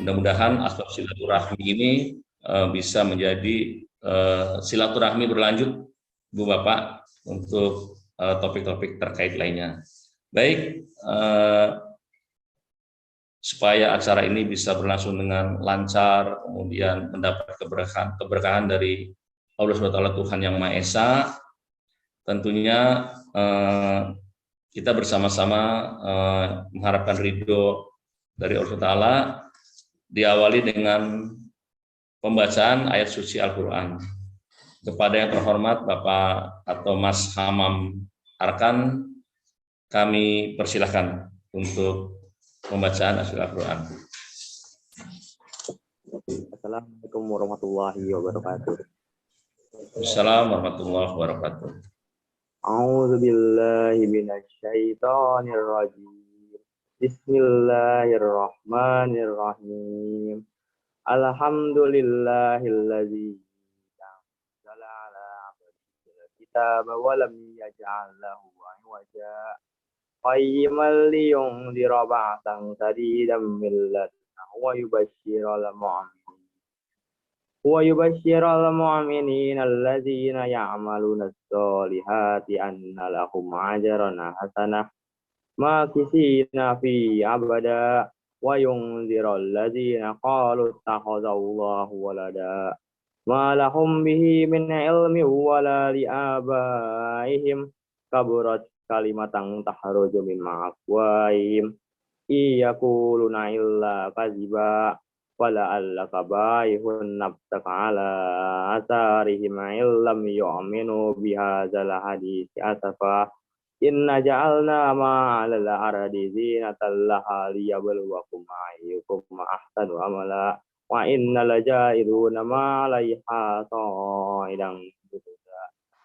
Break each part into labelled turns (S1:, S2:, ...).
S1: Mudah-mudahan asbab silaturahmi ini bisa menjadi silaturahmi berlanjut, Bu Bapak, untuk topik-topik terkait lainnya. Baik, supaya acara ini bisa berlangsung dengan lancar, kemudian mendapat keberkahan dari Allah SWT Tuhan Yang Maha Esa, tentunya kita bersama-sama mengharapkan ridho dari Allah SWT, diawali dengan pembacaan ayat suci Al-Quran. Kepada yang terhormat Bapak atau Mas Hamam Arkan, kami persilahkan untuk pembacaan Al-Quran.
S2: Assalamualaikum warahmatullahi wabarakatuh.
S1: Assalamualaikum warahmatullahi wabarakatuh.
S2: A'udzu billahi minasy syaithanir rajim. Bismillahirrahmanirrahim. Alhamdulillahilladzi anzala 'ala 'abdihi al-kitaba wa lam yaj'al lahu 'iwaja qayyiman liyunzira ba'san shadidan min ladunhu wa yubashshiral mu'minina alladzina ya'maluna as-solihati anna lahum ajran hasanah makisina fi abada wa yunziral ladzina qalu ittakhadallahu walada ma lahum bihi min ilmin wala li abaihim kaburat kalimatan tahruju min afwahihim iyaquluna illa kadziba wala allaka baihun nafsaka ala asarihim illam yu'minu bihadzal hadisi asafa inna ja'alna ma'alal ardi zinatan laha liyabluwakum ayyukum ahsanu amala wa inna laja'iluna ma'alaiha sa'idan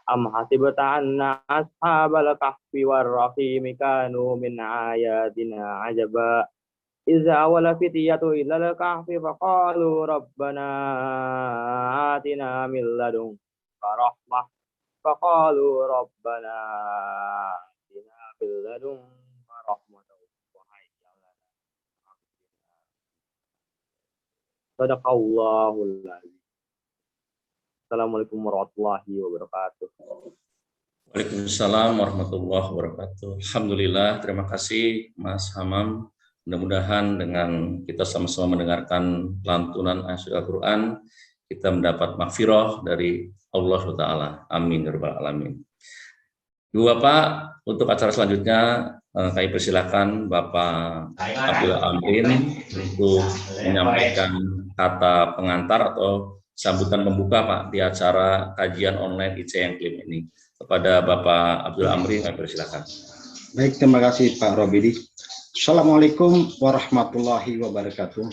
S2: am hasibta anna ashabal kahfi war raqimi kanu min ayatina ajaba iza awala fitiyatu ilal kahfi faqalu rabbana atina min ladunka rahmah faqalu rabbana atina min ladunka rahmatan wa hayyi lana sadaqallahul azim. Assalamualaikum warahmatullahi wabarakatuh.
S1: Waalaikumsalam warahmatullahi wabarakatuh. Alhamdulillah, terima kasih Mas Hamam. Mudah-mudahan dengan kita sama-sama mendengarkan lantunan ayat Al-Quran, kita mendapat maghfirah dari Allah SWT. Amin ya rabbal alamin. Ibu Bapak, untuk acara selanjutnya kami persilakan Bapak Abdul Amrin untuk menyampaikan kata pengantar atau sambutan pembuka Pak di acara kajian online IC yang klaim ini. Kepada Bapak Abdul Amrin kami persilakan.
S3: Baik, terima kasih Pak Robidi. Assalamualaikum warahmatullahi wabarakatuh.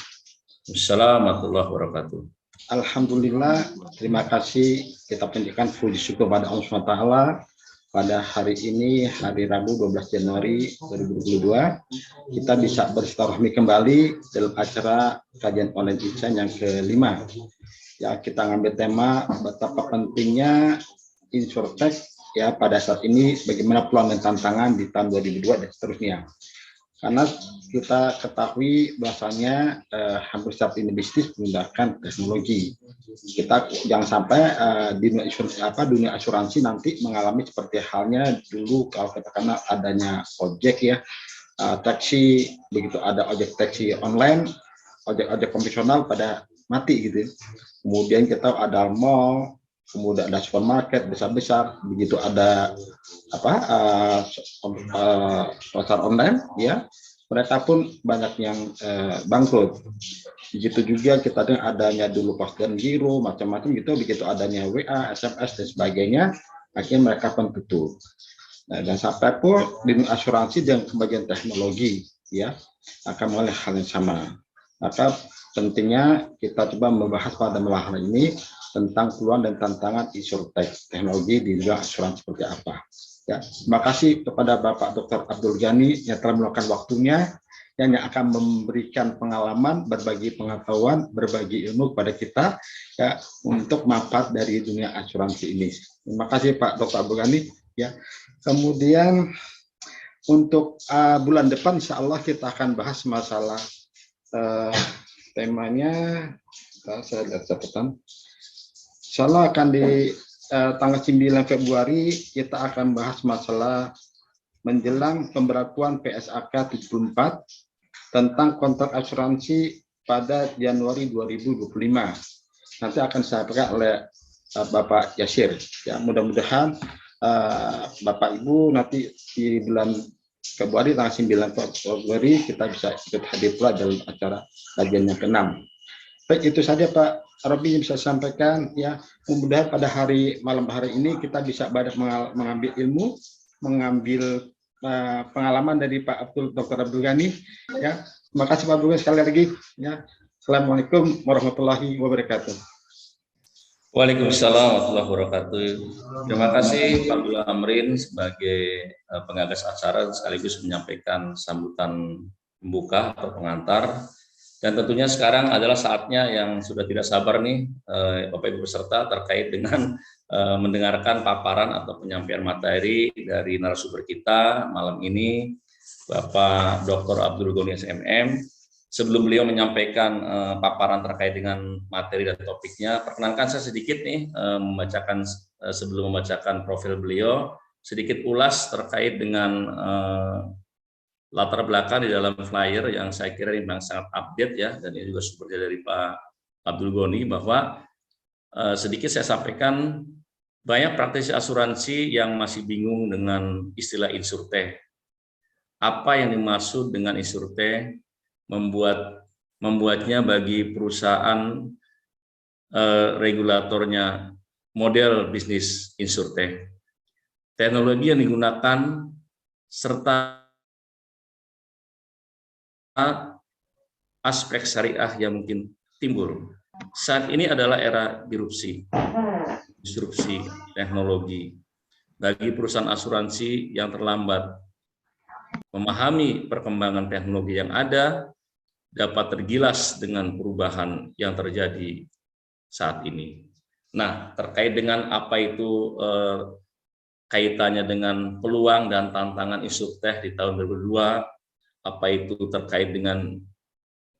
S1: Assalamualaikum warahmatullahi wabarakatuh.
S3: Alhamdulillah, terima kasih kita panjatkan puji syukur pada Allah SWT pada hari ini, hari Rabu 12 Januari 2022, kita bisa bersilaturahmi kembali dalam acara kajian online ICAN yang kelima. Ya, kita ngambil tema betapa pentingnya insurtech ya pada saat ini, bagaimana peluang dan tantangan di tahun 2002 dan seterusnya. Karena kita ketahui bahasanya hampir setiap ini bisnis menggunakan teknologi. Kita jangan sampai dunia asuransi nanti mengalami seperti halnya dulu kalau katakanlah adanya ojek ya, taksi, begitu ada ojek taksi online, ojek konvensional pada mati gitu. Kemudian kita ada mall, kemudian ada supermarket besar-besar, begitu ada pasar online ya, mereka pun banyak yang bangkrut. Begitu juga kita dengar adanya dulu Pasden Giro macam-macam gitu, begitu adanya WA, SMS dan sebagainya, akhirnya mereka pun tutup. Nah, dan sampai pun di asuransi dan kebagian teknologi ya akan mengalami hal yang sama. Maka pentingnya kita coba membahas pada malam ini tentang peluang dan tantangan insurtech teknologi di dunia asuransi seperti apa. Ya, terima kasih kepada Bapak Dr. Abdul Ghani yang telah meluangkan waktunya yang akan memberikan pengalaman, berbagi pengetahuan, berbagi ilmu kepada kita ya untuk manfaat dari dunia asuransi ini. Terima kasih Pak Dr. Abdul Ghani ya. Kemudian untuk bulan depan insya Allah kita akan bahas masalah temanya, saya lihat catatan. Insyaallah akan di tanggal 9 Februari kita akan bahas masalah menjelang pemberlakuan PSAK 74 tentang kontrak asuransi pada Januari 2025. Nanti akan disampaikan oleh Bapak Yasir. Ya, mudah-mudahan Bapak Ibu nanti di bulan Februari tanggal 9 Februari kita bisa ikut hadir pula dalam acara kajian yang ke-6. Baik, itu saja Pak Robi yang bisa sampaikan. Ya, mudah-mudahan pada malam hari ini kita bisa banyak mengambil ilmu, mengambil pengalaman dari Pak Dr. Abdul Ghani. Ya, terima kasih Pak Abdul Ghani sekali lagi. Ya, Assalamualaikum warahmatullahi wabarakatuh.
S1: Waalaikumsalam warahmatullahi wabarakatuh. Terima kasih Pak Abdul Amrin sebagai penggagas acara sekaligus menyampaikan sambutan pembuka atau pengantar. Dan tentunya sekarang adalah saatnya yang sudah tidak sabar nih Bapak Ibu peserta terkait dengan mendengarkan paparan atau penyampaian materi dari narasumber kita malam ini, Bapak Dr. Abdul Ghani SMM. Sebelum beliau menyampaikan paparan terkait dengan materi dan topiknya, perkenankan saya sedikit nih sebelum membacakan profil beliau, sedikit ulas terkait dengan latar belakang di dalam flyer yang saya kira ini memang sangat update ya, dan ini juga sumbernya dari Pak Abdul Ghani, bahwa sedikit saya sampaikan banyak praktisi asuransi yang masih bingung dengan istilah insurtech. Apa yang dimaksud dengan insurtech? Membuatnya bagi perusahaan regulatornya model bisnis insurtech. Teknologi yang digunakan serta aspek syariah yang mungkin timbul. Saat ini adalah era disrupsi teknologi. Bagi perusahaan asuransi yang terlambat memahami perkembangan teknologi yang ada, dapat tergilas dengan perubahan yang terjadi saat ini. Nah, terkait dengan apa itu kaitannya dengan peluang dan tantangan insurtech di tahun 2022, apa itu terkait dengan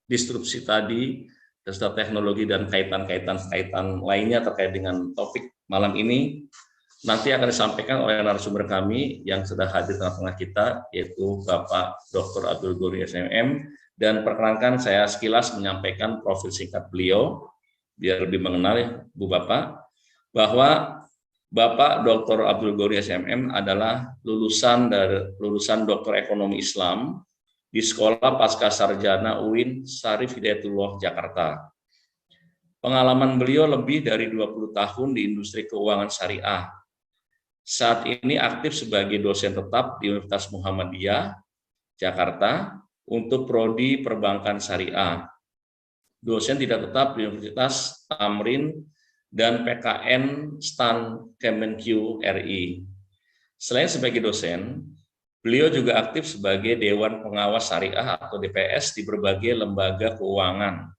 S1: disrupsi tadi, serta teknologi dan kaitan lainnya terkait dengan topik malam ini, nanti akan disampaikan oleh narasumber kami yang sudah hadir di tengah-tengah kita, yaitu Bapak Dr. Abdul Ghani SMM. Dan perkenankan saya sekilas menyampaikan profil singkat beliau, biar lebih mengenal ya Bu Bapak, bahwa Bapak Dr. Abdul Ghani SMM adalah lulusan Doktor Ekonomi Islam di Sekolah Pascasarjana UIN Syarif Hidayatullah Jakarta. Pengalaman beliau lebih dari 20 tahun di industri keuangan syariah. Saat ini aktif sebagai dosen tetap di Universitas Muhammadiyah Jakarta untuk prodi perbankan syariah. Dosen tidak tetap di Universitas Tamrin dan PKN STAN Kemenq RI. Selain sebagai dosen, beliau juga aktif sebagai Dewan Pengawas Syariah atau DPS di berbagai lembaga keuangan,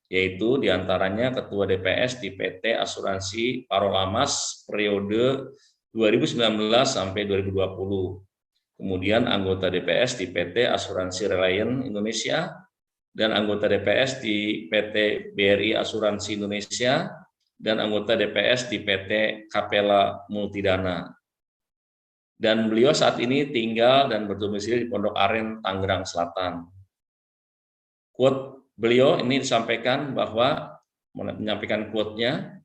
S1: yaitu diantaranya Ketua DPS di PT Asuransi Parolamas periode 2019 sampai 2020. Kemudian anggota DPS di PT Asuransi Reliant Indonesia, dan anggota DPS di PT BRI Asuransi Indonesia, dan anggota DPS di PT Capella Multidana. Dan beliau saat ini tinggal dan berdomisili di Pondok Aren, Tangerang Selatan. Quote beliau ini disampaikan bahwa, menyampaikan quote-nya,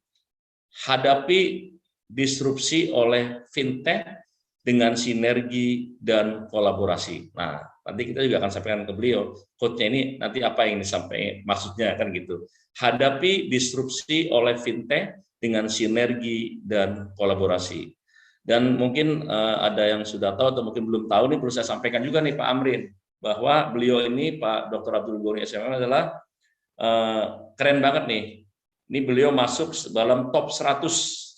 S1: hadapi disrupsi oleh fintech dengan sinergi dan kolaborasi. Nah, nanti kita juga akan sampaikan ke beliau, quote-nya ini nanti apa yang disampaikan, maksudnya kan gitu. Hadapi disrupsi oleh fintech dengan sinergi dan kolaborasi. Dan mungkin ada yang sudah tahu atau mungkin belum tahu, nih perlu saya sampaikan juga nih Pak Amrin, bahwa beliau ini Pak Dr. Abdul Ghani SMM adalah keren banget nih. Ini beliau masuk dalam top 100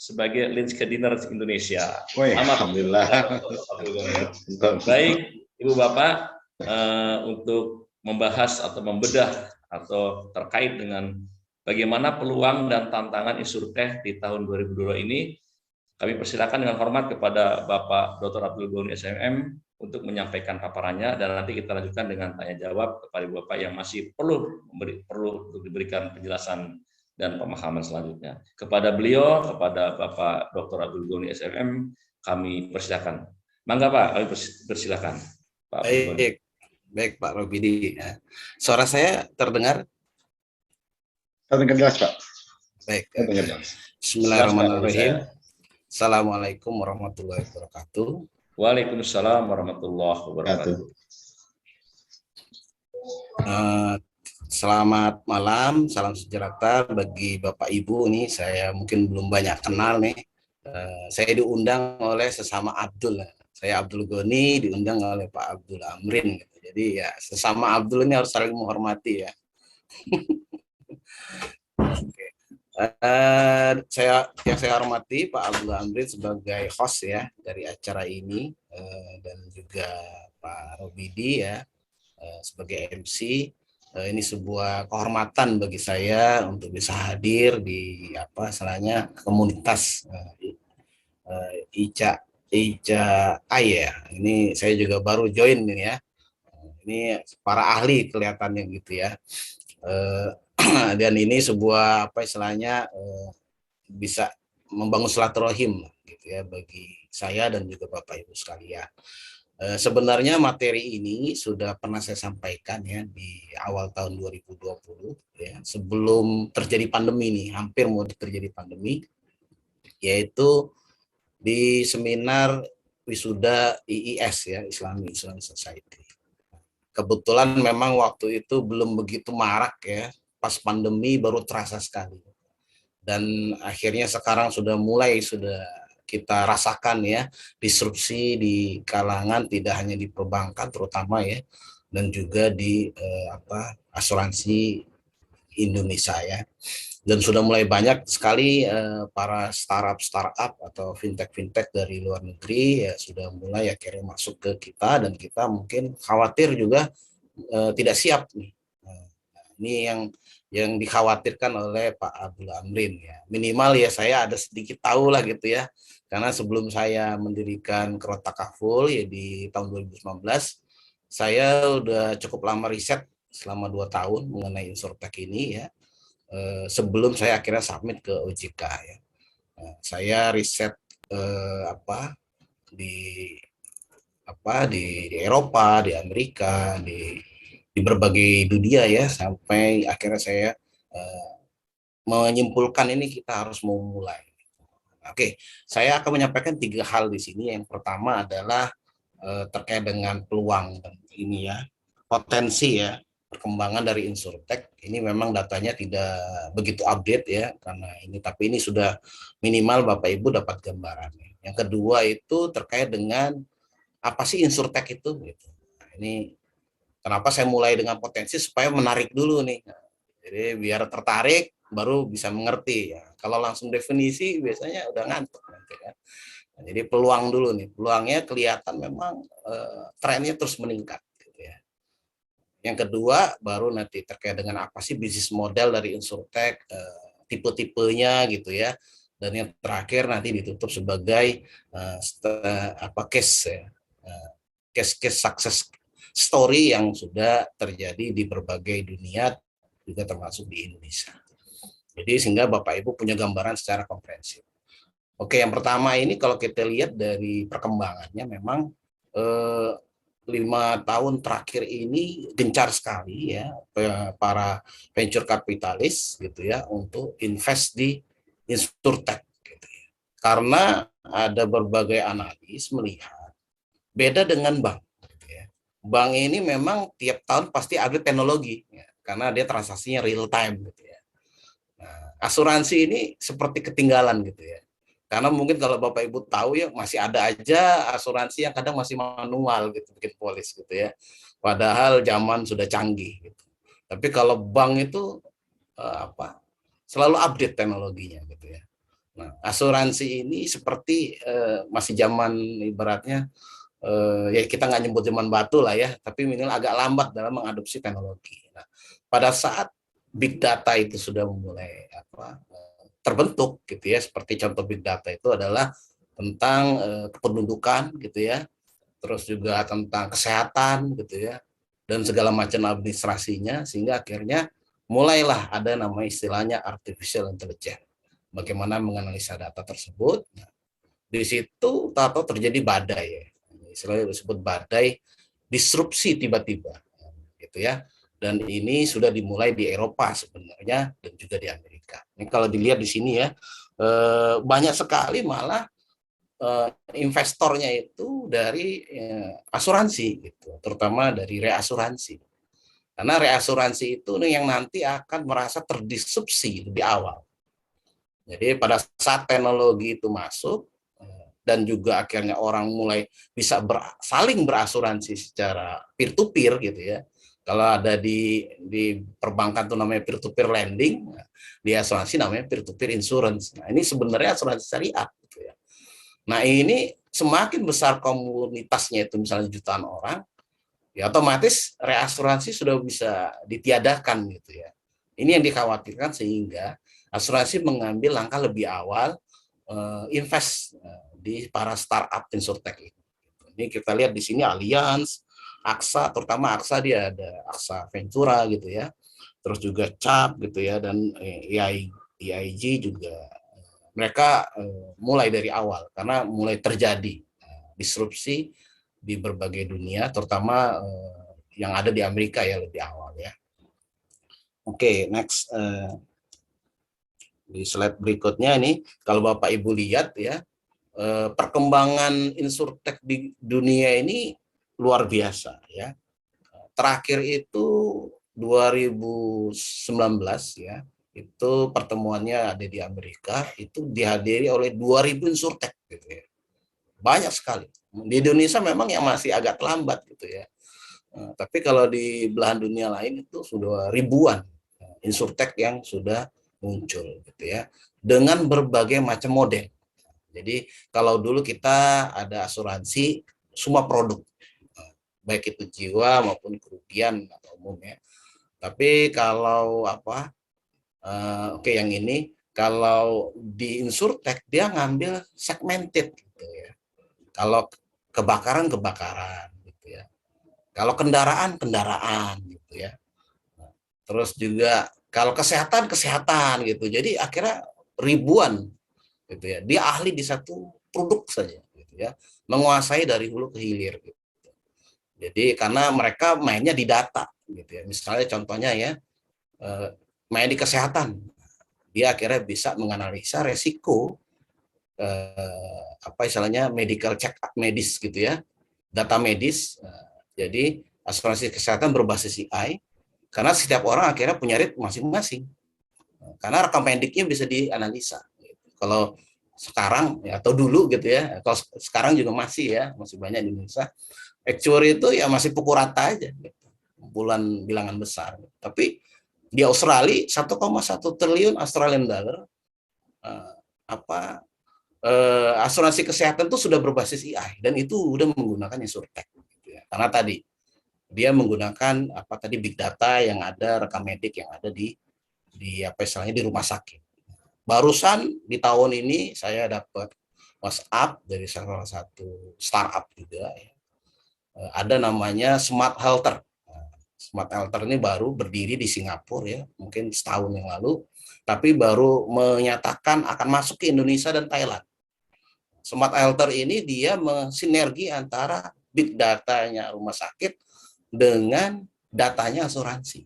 S1: sebagai Linkedineer Indonesia.
S3: Alhamdulillah.
S1: Baik, Ibu Bapak, untuk membahas atau membedah atau terkait dengan bagaimana peluang dan tantangan insurtech di tahun 2022 ini, kami persilakan dengan hormat kepada Bapak Dr. Abdul Ghani SMM untuk menyampaikan paparannya, dan nanti kita lanjutkan dengan tanya jawab kepada Bapak yang masih perlu untuk diberikan penjelasan dan pemahaman selanjutnya. Kepada beliau, kepada Bapak Dr. Abdul Ghani SMM, kami persilakan. Mangga Pak, kami persilakan. Pak Abdul Ghani.
S4: Baik Pak Robidi. Suara saya terdengar?
S3: Terdengar jelas, Pak.
S4: Baik.
S3: Terdengar jelas.
S4: Bismillahirrahmanirrahim. Assalamualaikum warahmatullahi wabarakatuh.
S1: Waalaikumsalam warahmatullahi wabarakatuh.
S4: Selamat malam, salam sejahtera bagi Bapak Ibu nih. Saya mungkin belum banyak kenal nih. Saya diundang oleh sesama Abdul. Saya Abdul Ghani diundang oleh Pak Abdul Amrin. Jadi ya sesama Abdul ini harus saling menghormati ya. Oke. Saya hormati Pak Abdul Amrin sebagai host ya dari acara ini, dan juga Pak Robidi ya sebagai MC. Ini sebuah kehormatan bagi saya untuk bisa hadir di komunitas ICA ya. Ini saya juga baru join ini ya. Ini para ahli kelihatannya gitu ya. Dan ini sebuah bisa membangun silaturahim gitu ya bagi saya dan juga Bapak Ibu sekalian. Sebenarnya materi ini sudah pernah saya sampaikan ya di awal tahun 2020 ya, sebelum terjadi pandemi nih, hampir mau terjadi pandemi, yaitu di seminar wisuda IIS ya, Islamic Society. Kebetulan memang waktu itu belum begitu marak ya, pas pandemi baru terasa sekali. Dan akhirnya sekarang sudah kita rasakan ya disrupsi di kalangan tidak hanya di perbankan terutama ya, dan juga di asuransi Indonesia ya. Dan sudah mulai banyak sekali para startup atau fintech dari luar negeri ya sudah mulai akhirnya masuk ke kita, dan kita mungkin khawatir juga tidak siap nih. Ini yang dikhawatirkan oleh Pak Abdul Amrin ya. Minimal ya saya ada sedikit tahu lah gitu ya. Karena sebelum saya mendirikan Kerota Kaful ya di tahun 2019, saya udah cukup lama riset selama 2 tahun mengenai insurtech ini ya. Sebelum saya akhirnya submit ke OJK ya. Saya riset di Eropa, di Amerika, di berbagai dunia ya, sampai akhirnya saya menyimpulkan ini kita harus memulai. Oke, saya akan menyampaikan 3 hal di sini. Yang pertama adalah terkait dengan peluang dan ini ya, potensi ya, perkembangan dari insurtech. Ini memang datanya tidak begitu update ya, karena ini, tapi ini sudah minimal Bapak Ibu dapat gambarannya. Yang kedua itu terkait dengan apa sih insurtech itu gitu. Nah, ini kenapa saya mulai dengan potensi supaya menarik dulu nih. Jadi biar tertarik baru bisa mengerti ya. Kalau langsung definisi biasanya udah ngantuk nanti ya. Nah, jadi peluang dulu nih. Peluangnya kelihatan memang trennya terus meningkat gitu ya. Yang kedua baru nanti terkait dengan apa sih bisnis model dari insurtech, tipe-tipenya gitu ya. Dan yang terakhir nanti ditutup sebagai case success story yang sudah terjadi di berbagai dunia, juga termasuk di Indonesia. Jadi sehingga Bapak Ibu punya gambaran secara komprehensif. Oke, yang pertama ini kalau kita lihat dari perkembangannya memang 5 tahun terakhir ini gencar sekali ya para venture capitalis gitu ya untuk invest di insurtech gitu ya. Karena ada berbagai analis melihat beda dengan bank. Bank ini memang tiap tahun pasti update teknologi ya, karena dia transaksinya real time gitu ya. Nah, asuransi ini seperti ketinggalan gitu ya. Karena mungkin kalau Bapak Ibu tahu ya masih ada aja asuransi yang kadang masih manual gitu, bikin polis gitu ya. Padahal zaman sudah canggih gitu. Tapi kalau bank itu selalu update teknologinya gitu ya. Nah, asuransi ini seperti masih zaman ibaratnya ya kita nggak nyebut zaman batu lah ya, tapi minimal agak lambat dalam mengadopsi teknologi. Nah, pada saat big data itu sudah mulai terbentuk gitu ya, seperti contoh big data itu adalah tentang kependudukan gitu ya, terus juga tentang kesehatan gitu ya, dan segala macam administrasinya, sehingga akhirnya mulailah ada nama istilahnya artificial intelligence. Bagaimana menganalisa data tersebut. Nah, di situ tahu terjadi badai ya. Istilahnya disebut badai disrupsi tiba-tiba gitu ya. Dan ini sudah dimulai di Eropa sebenarnya dan juga di Amerika. Ini kalau dilihat di sini ya, banyak sekali malah investornya itu dari asuransi gitu, terutama dari reasuransi. Karena reasuransi itu yang nanti akan merasa terdisrupsi lebih awal. Jadi pada saat teknologi itu masuk dan juga akhirnya orang mulai bisa saling berasuransi secara peer to peer gitu ya. Kalau ada di perbankan itu namanya peer to peer lending, di asuransi namanya peer to peer insurance. Nah, ini sebenarnya asuransi syariah gitu ya. Nah, ini semakin besar komunitasnya itu misalnya jutaan orang, ya otomatis reasuransi sudah bisa ditiadakan gitu ya. Ini yang dikhawatirkan sehingga asuransi mengambil langkah lebih awal invest di para startup insurtech ini. Ini kita lihat di sini Allianz, AXA, terutama AXA dia ada AXA Ventura gitu ya. Terus juga CAP gitu ya, dan EIG juga mereka mulai dari awal karena mulai terjadi disrupsi di berbagai dunia, terutama yang ada di Amerika ya lebih awal ya. Oke, next. Di slide berikutnya ini, kalau Bapak Ibu lihat ya, perkembangan insurtech di dunia ini luar biasa ya. Terakhir itu 2019 ya, itu pertemuannya ada di Amerika, itu dihadiri oleh 2000 insurtech gitu ya. Banyak sekali. Di Indonesia memang yang masih agak terlambat gitu ya. Tapi kalau di belahan dunia lain itu sudah ribuan insurtech yang sudah muncul gitu ya, dengan berbagai macam model. Jadi kalau dulu kita ada asuransi semua produk, baik itu jiwa maupun kerugian atau umum ya. Tapi kalau yang ini kalau di insurtech dia ngambil segmented gitu ya. Kalau kebakaran gitu ya. Kalau kendaraan gitu ya. Terus juga kalau kesehatan gitu. Jadi akhirnya ribuan gitu ya. Dia ahli di satu produk saja gitu ya. Menguasai dari hulu ke hilir gitu. Jadi karena mereka mainnya di data gitu ya. Misalnya contohnya ya, main di kesehatan. Dia akhirnya bisa menganalisa resiko medical check up medis gitu ya. Data medis. Jadi asuransi kesehatan berbasis AI. Karena setiap orang akhirnya punya rate masing-masing. Karena rekam mediknya bisa dianalisa. Kalau sekarang ya, atau dulu gitu ya, kalau sekarang juga masih ya, masih banyak di Indonesia. Actuary itu ya masih pukul rata aja, gitu. Kumpulan bilangan besar. Tapi di Australia 1,1 triliun Australian dollar asuransi kesehatan itu sudah berbasis AI dan itu udah menggunakan insurtech. Gitu ya. Karena tadi dia menggunakan big data yang ada, rekam medik yang ada di rumah sakit. Barusan di tahun ini saya dapat WhatsApp dari salah satu startup juga ya. Ada namanya Smart Health. Smart Health ini baru berdiri di Singapura ya, mungkin setahun yang lalu, tapi baru menyatakan akan masuk ke Indonesia dan Thailand. Smart Health ini dia mensinergi antara big datanya rumah sakit dengan datanya asuransi.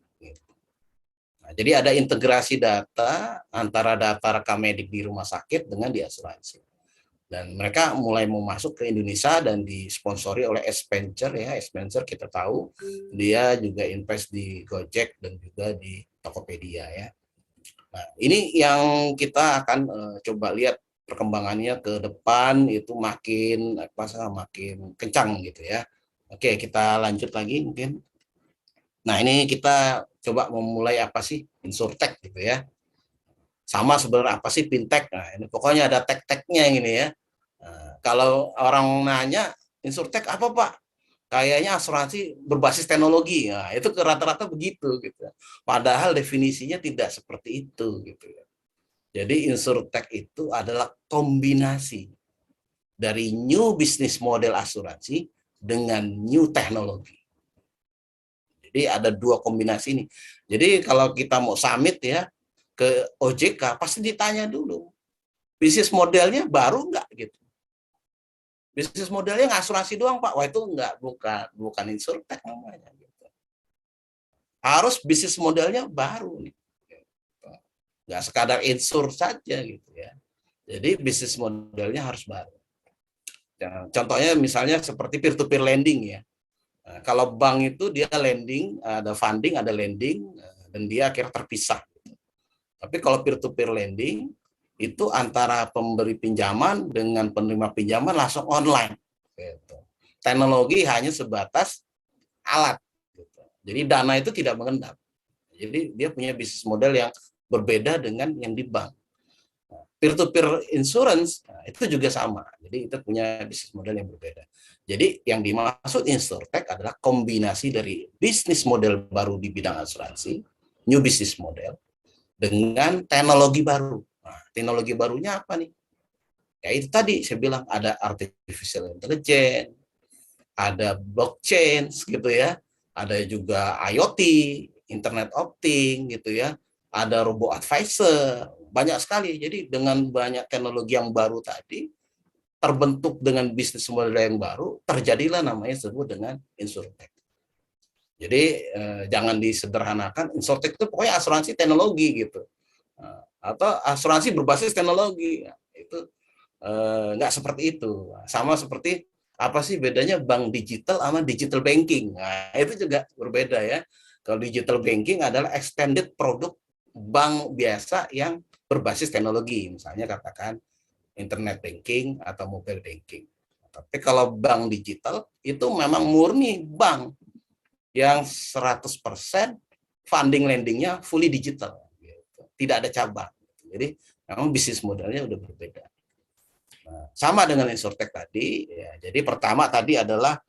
S4: Nah, jadi ada integrasi data antara data rekam medik di rumah sakit dengan di asuransi. Dan mereka mulai mau masuk ke Indonesia dan disponsori oleh Accenture ya. Accenture kita tahu dia juga invest di Gojek dan juga di Tokopedia ya. Nah, ini yang kita akan coba lihat perkembangannya ke depan itu makin kencang gitu ya. Oke, kita lanjut lagi mungkin. Nah, ini kita coba memulai apa sih insurtech gitu ya. Sama sebenarnya apa sih fintech. Nah, ini pokoknya ada tech-technya ini ya. Nah, kalau orang nanya insurtech apa Pak? Kayaknya asuransi berbasis teknologi. Nah, itu rata-rata begitu gitu. Padahal definisinya tidak seperti itu gitu ya. Jadi insurtech itu adalah kombinasi dari new business model asuransi dengan new teknologi. Jadi ada dua kombinasi ini. Jadi kalau kita mau summit ya ke OJK pasti ditanya dulu bisnis modelnya baru nggak gitu. Bisnis modelnya asuransi doang Pak, wah itu nggak, bukan insurtech namanya. Gitu. Harus bisnis modelnya baru nih, gitu. Nggak sekadar insur saja gitu ya. Jadi bisnis modelnya harus baru. Contohnya misalnya seperti peer-to-peer lending ya. Nah, kalau bank itu dia lending, ada funding, ada lending, dan dia akhirnya terpisah. Tapi kalau peer-to-peer lending, itu antara pemberi pinjaman dengan penerima pinjaman langsung online. Gitu. Teknologi hanya sebatas alat. Gitu. Jadi dana itu tidak mengendap. Jadi dia punya bisnis model yang berbeda dengan yang di bank. Peer-to-peer insurance itu juga sama. Jadi itu punya bisnis model yang berbeda. Jadi yang dimaksud insurtech adalah kombinasi dari bisnis model baru di bidang asuransi, new business model, dengan teknologi baru. Nah, teknologi barunya apa nih? Ya itu tadi saya bilang ada artificial intelligence, ada blockchain gitu ya, ada juga IoT, Internet of Things gitu ya, ada robo advisor, banyak sekali. Jadi dengan banyak teknologi yang baru tadi, terbentuk dengan bisnis model yang baru, terjadilah namanya disebut dengan insurtech. Jadi jangan disederhanakan, insurtech itu pokoknya asuransi teknologi gitu, atau asuransi berbasis teknologi. Itu nggak seperti itu. Sama seperti apa sih bedanya bank digital sama digital banking? Nah, itu juga berbeda ya. Kalau digital banking adalah extended produk bank biasa yang berbasis teknologi, misalnya katakan internet banking atau mobile banking. Tapi kalau bank digital itu memang murni bank yang 100% funding lendingnya fully digital, gitu. Tidak ada cabang. Jadi memang bisnis modelnya udah berbeda. Nah, sama dengan insurtech tadi, ya, jadi pertama tadi adalah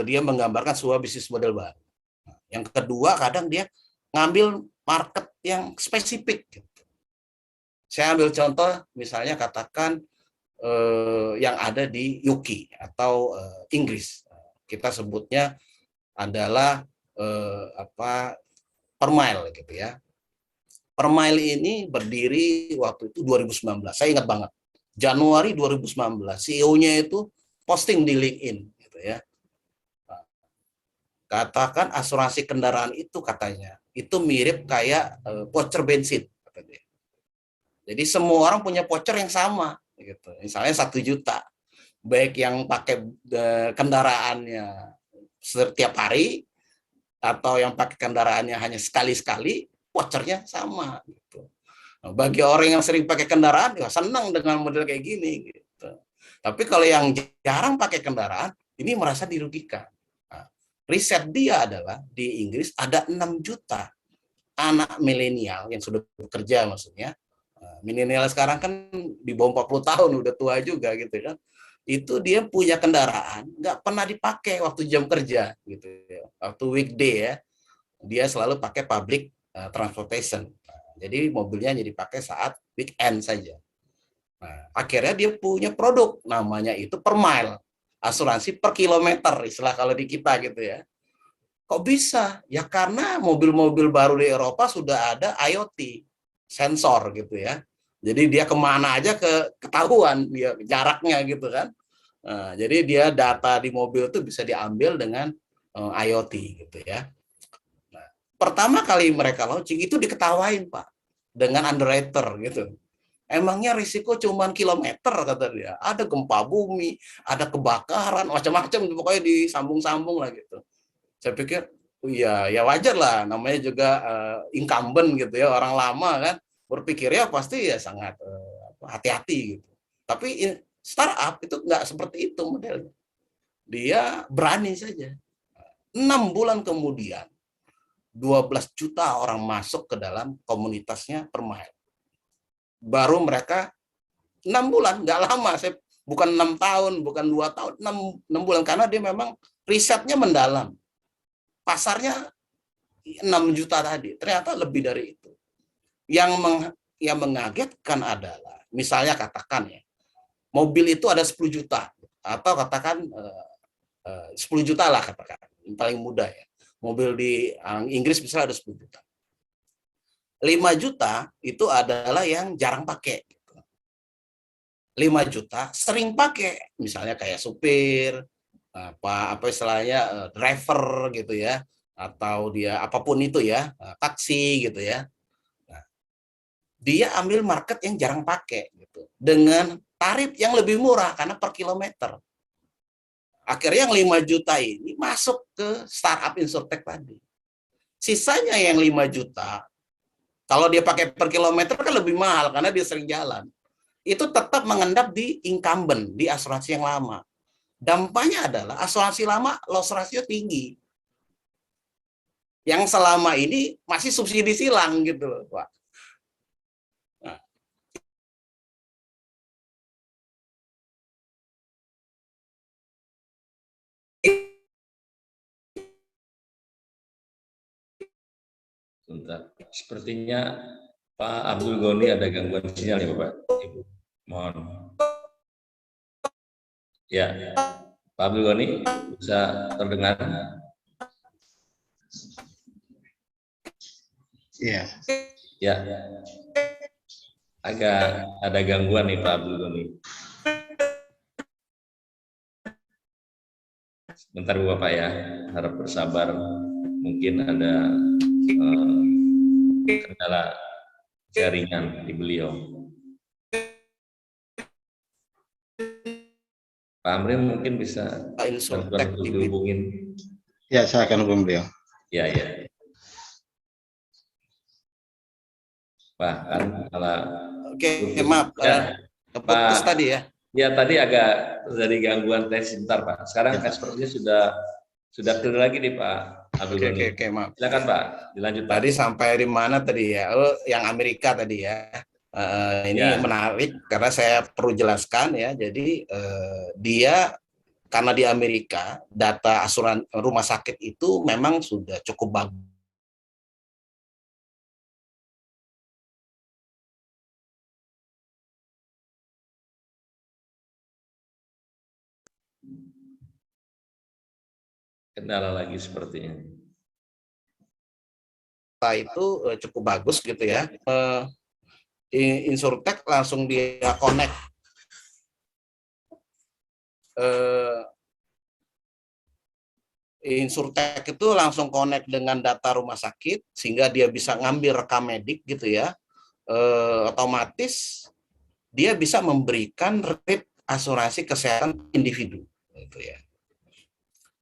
S4: dia menggambarkan sebuah bisnis model baru. Nah, yang kedua kadang dia ngambil market yang spesifik. Gitu. Saya ambil contoh, misalnya katakan yang ada di UK atau Inggris. Kita sebutnya adalah per mile gitu ya. Per mile ini berdiri waktu itu 2019. Saya ingat banget. Januari 2019 CEO-nya itu posting di LinkedIn gitu ya. Katakan asuransi kendaraan itu katanya itu mirip kayak voucher bensin kata dia. Jadi semua orang punya voucher yang sama gitu. Misalnya 1 juta. Baik yang pakai kendaraannya setiap hari atau yang pakai kendaraannya hanya sekali-sekali, vouchernya sama gitu. Nah, bagi orang yang sering pakai kendaraan ya senang dengan model kayak gini gitu. Tapi kalau yang jarang pakai kendaraan ini merasa dirugikan. Nah, riset dia adalah di Inggris ada 6 juta anak milenial yang sudah bekerja maksudnya. Milenial sekarang kan di bawah 40 tahun udah tua juga gitu kan. Itu dia punya kendaraan nggak pernah dipakai waktu jam kerja gitu ya. Waktu weekday ya. Dia selalu pakai public transportation. Jadi mobilnya jadi dipakai saat weekend saja. Nah, akhirnya dia punya produk namanya itu per mile, asuransi per kilometer istilah kalau di kita gitu ya. Kok bisa? Ya karena mobil-mobil baru di Eropa sudah ada IoT, sensor gitu ya. Jadi dia kemana aja ketahuan dia jaraknya gitu kan. Nah, jadi dia data di mobil itu bisa diambil dengan IoT gitu ya. Nah, pertama kali mereka launching itu diketawain Pak dengan underwriter gitu. Emangnya risiko cuma kilometer kata dia. Ada gempa bumi, ada kebakaran, macam-macam pokoknya disambung-sambung lah gitu. Saya pikir ya wajar lah namanya juga incumbent gitu ya, orang lama kan berpikirnya pasti ya sangat hati-hati gitu. Tapi startup itu nggak seperti itu modelnya. Dia berani saja. 6 bulan kemudian 12 juta orang masuk ke dalam komunitasnya per mile. Baru mereka 6 bulan, nggak lama. Saya bukan 6 tahun, bukan 2 tahun, 6 bulan karena dia memang risetnya mendalam. Pasarnya 6 juta tadi, ternyata lebih dari itu. Yang mengagetkan adalah, misalnya katakan ya, mobil itu ada 10 juta, atau katakan 10 juta lah katakan, paling mudah ya. Mobil di Inggris bisa ada 10 juta. 5 juta itu adalah yang jarang pakai. 5 juta sering pakai, misalnya kayak supir, apa istilahnya driver gitu ya, atau dia apapun itu ya, taksi gitu ya. Nah, dia ambil market yang jarang pakai gitu, dengan tarif yang lebih murah karena per kilometer. Akhirnya yang 5 juta ini masuk ke startup insurtech tadi. Sisanya yang 5 juta, kalau dia pakai per kilometer kan lebih mahal karena dia sering jalan. Itu tetap mengendap di incumbent, di asuransi yang lama. Dampaknya adalah asuransi lama loss ratio tinggi. Yang selama ini masih subsidi silang gitu loh, Pak. Nah,
S1: Sebentar. Sepertinya Pak Abdul Goni ada gangguan sinyal ya Bapak Ibu. Mohon. Ya, Pak Abdul Goni bisa terdengar?
S3: Iya.
S1: Ya, agak ada gangguan nih Pak Abdul Goni. Sebentar Bapak ya, harap bersabar. Mungkin ada kendala jaringan di beliau. Pak Amri mungkin bisa bantuan untuk dihubungin.
S3: Ya, saya akan hubungi beliau.
S1: Ya, ya. Pak, kan kalau
S4: oke, maaf, putus tadi ya.
S1: Ya, tadi agak terjadi gangguan teknis sebentar, Pak. Sekarang
S3: Ya, Pak.
S1: sepertinya sudah clear lagi nih, Pak Abdul Ghani.
S4: Oke, maaf.
S1: Silakan, Pak. Dilanjut, Pak.
S4: Tadi sampai di mana tadi ya? Oh, yang Amerika tadi ya. Ini
S1: Ya.
S4: menarik karena saya perlu jelaskan ya. Jadi dia karena di Amerika data asuransi rumah sakit itu memang sudah cukup bagus.
S1: Kendala lagi sepertinya.
S4: Itu cukup bagus gitu ya. Insurtech langsung dia connect Insurtech itu langsung connect dengan data rumah sakit sehingga dia bisa ngambil rekam medik gitu ya. Otomatis dia bisa memberikan rate asuransi kesehatan individu gitu ya.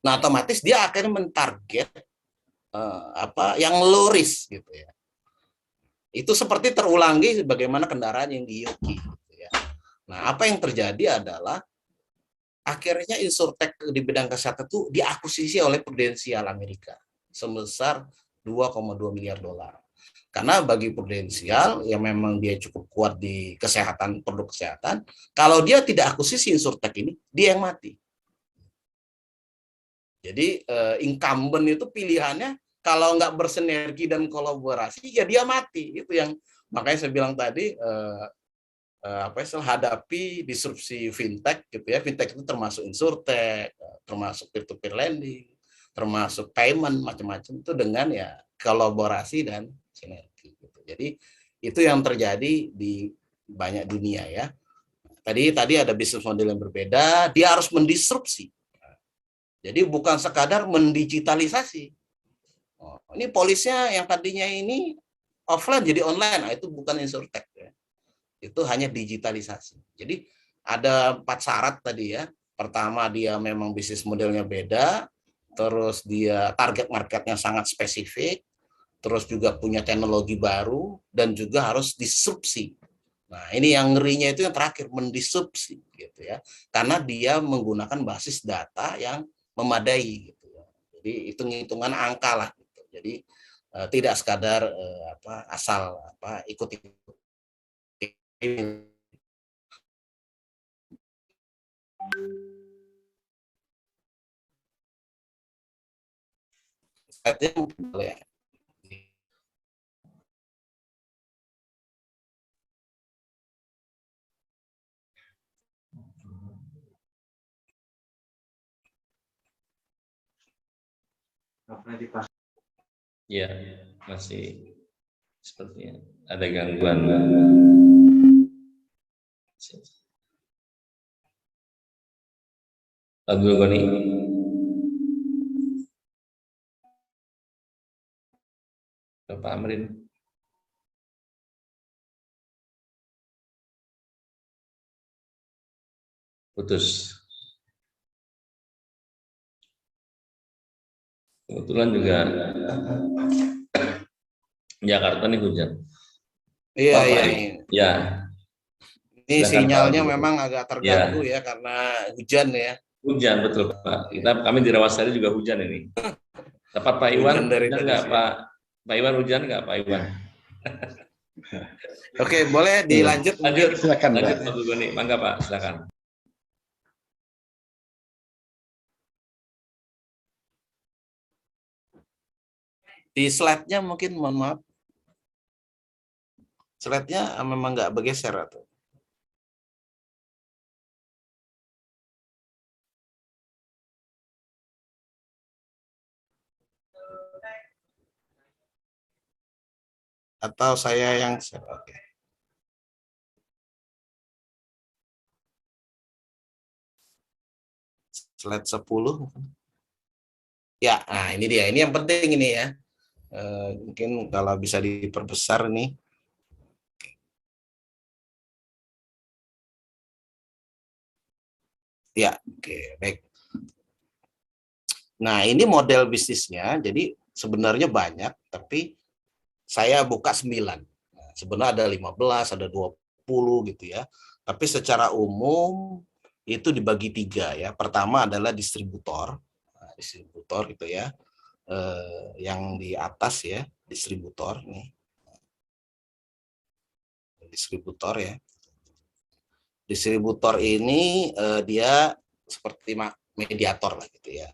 S4: Nah, otomatis dia akan mentarget yang low risk gitu ya. Itu seperti terulangi bagaimana kendaraan yang di UK gitu ya. Nah, apa yang terjadi adalah akhirnya Insurtech di bidang kesehatan itu diakuisisi oleh Prudential Amerika sebesar 2,2 miliar dolar. Karena bagi Prudential yang memang dia cukup kuat di kesehatan, produk kesehatan, kalau dia tidak akuisisi Insurtech ini, dia yang mati. Jadi incumbent itu pilihannya kalau nggak bersinergi dan kolaborasi, ya dia mati. Itu yang makanya saya bilang tadi, hadapi disrupsi fintech gitu ya. Fintech itu termasuk insurtech, termasuk peer-to-peer lending, termasuk payment macam-macam itu dengan ya kolaborasi dan sinergi. Gitu. Jadi itu yang terjadi di banyak dunia ya. Tadi ada bisnis model yang berbeda, dia harus mendisrupsi. Jadi bukan sekadar mendigitalisasi. Ini polisnya yang tadinya ini offline jadi online, nah itu bukan insurtech ya. Itu hanya digitalisasi. Jadi ada 4 syarat tadi ya. Pertama, dia memang bisnis modelnya beda, terus dia target marketnya sangat spesifik, terus juga punya teknologi baru, dan juga harus disrupsi. Nah, ini yang ngerinya itu yang terakhir, mendisrupsi gitu ya. Karena dia menggunakan basis data yang memadai gitu ya. Jadi hitung-hitungan angka lah gitu. Jadi tidak sekadar asal ikut-ikut. Boleh.
S1: Ya, masih sepertinya ada gangguan. Abdul Ghani. Bapak Amrin. Putus. Kebetulan juga Jakarta nih hujan.
S4: Iya,
S1: Pak,
S4: iya.
S1: Ya.
S4: Ini
S1: Silakan,
S4: sinyalnya
S1: Pak.
S4: memang agak terganggu ya karena hujan ya.
S1: Hujan betul Pak. Kami di Rawasari juga hujan ini. Tepat Pak Iwan,
S4: Hujan dari
S1: hujan
S4: tadi
S1: nggak
S4: siang.
S1: Pak Iwan, hujan nggak Pak Iwan?
S4: Oke, boleh dilanjut mungkin.
S3: Silakan,
S1: Lanjut
S3: Pak.
S1: Pak Gugoni, mangga Pak, silakan.
S4: Di slide-nya mungkin, mohon maaf. Slide-nya memang nggak bergeser atau? Atau saya yang share? Oke. Slide 10. Ya, nah ini dia. Ini yang penting ini ya. Mungkin kalau bisa diperbesar nih. Ya, oke, baik. Nah, ini model bisnisnya. Jadi sebenarnya banyak, tapi saya buka 9. Nah, sebenarnya ada 15, ada 20 gitu ya. Tapi secara umum itu dibagi 3 ya. Pertama adalah distributor. Nah, distributor gitu ya. Yang di atas ya, distributor nih. Distributor ya. Distributor ini dia seperti mediator lah gitu ya.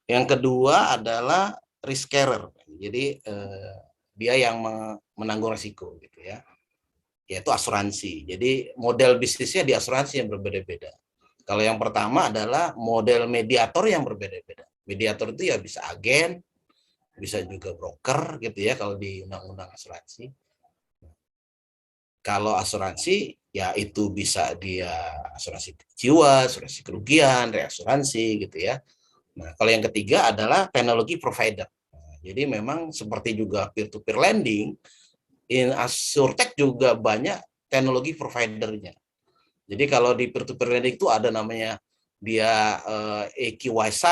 S4: Yang kedua adalah risk carrier. Jadi dia yang menanggung risiko gitu ya. Yaitu asuransi. Jadi model bisnisnya di asuransi yang berbeda-beda. Kalau yang pertama adalah model mediator yang berbeda-beda. Mediator itu ya bisa agen, bisa juga broker gitu ya kalau di undang-undang asuransi. Kalau asuransi ya itu bisa dia asuransi jiwa, asuransi kerugian, reasuransi gitu ya. Nah, kalau yang ketiga adalah teknologi provider. Nah, jadi memang seperti juga peer-to-peer lending, Insurtech juga banyak teknologi providernya. Jadi kalau di peer-to-peer lending itu ada namanya dia EQYC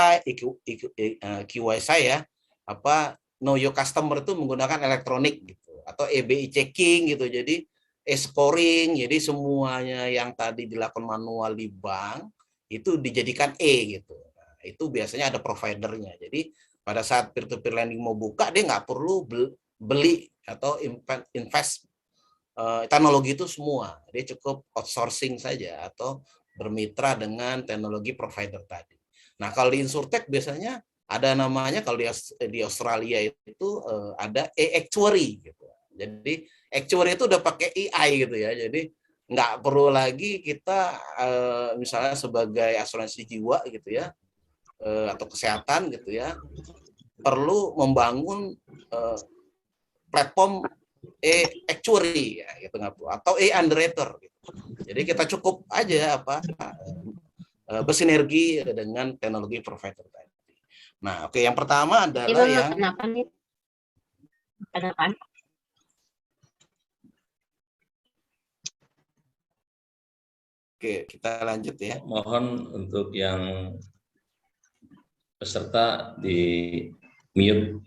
S4: ya, apa know your customer itu menggunakan elektronik gitu, atau EBI checking gitu. Jadi e-scoring, jadi semuanya yang tadi dilakukan manual di bank itu dijadikan gitu. Nah, itu biasanya ada providernya. Jadi pada saat peer-to-peer lending mau buka, dia nggak perlu beli atau invest teknologi itu semua. Dia cukup outsourcing saja atau bermitra dengan teknologi provider tadi. Nah, kalau di Insurtech biasanya ada namanya, kalau di Australia itu ada e-actuary gitu. Jadi actuary itu udah pakai AI gitu ya. Jadi nggak perlu lagi kita misalnya sebagai asuransi jiwa gitu ya, atau kesehatan gitu ya, perlu membangun platform actuary ya gitu, atau underwriter gitu. Jadi kita cukup aja bersinergi dengan teknologi provider tadi. Nah, oke, yang pertama adalah yang
S5: kenapa nih? Kenapa?
S4: Oke, kita lanjut ya.
S1: Mohon untuk yang peserta di mute.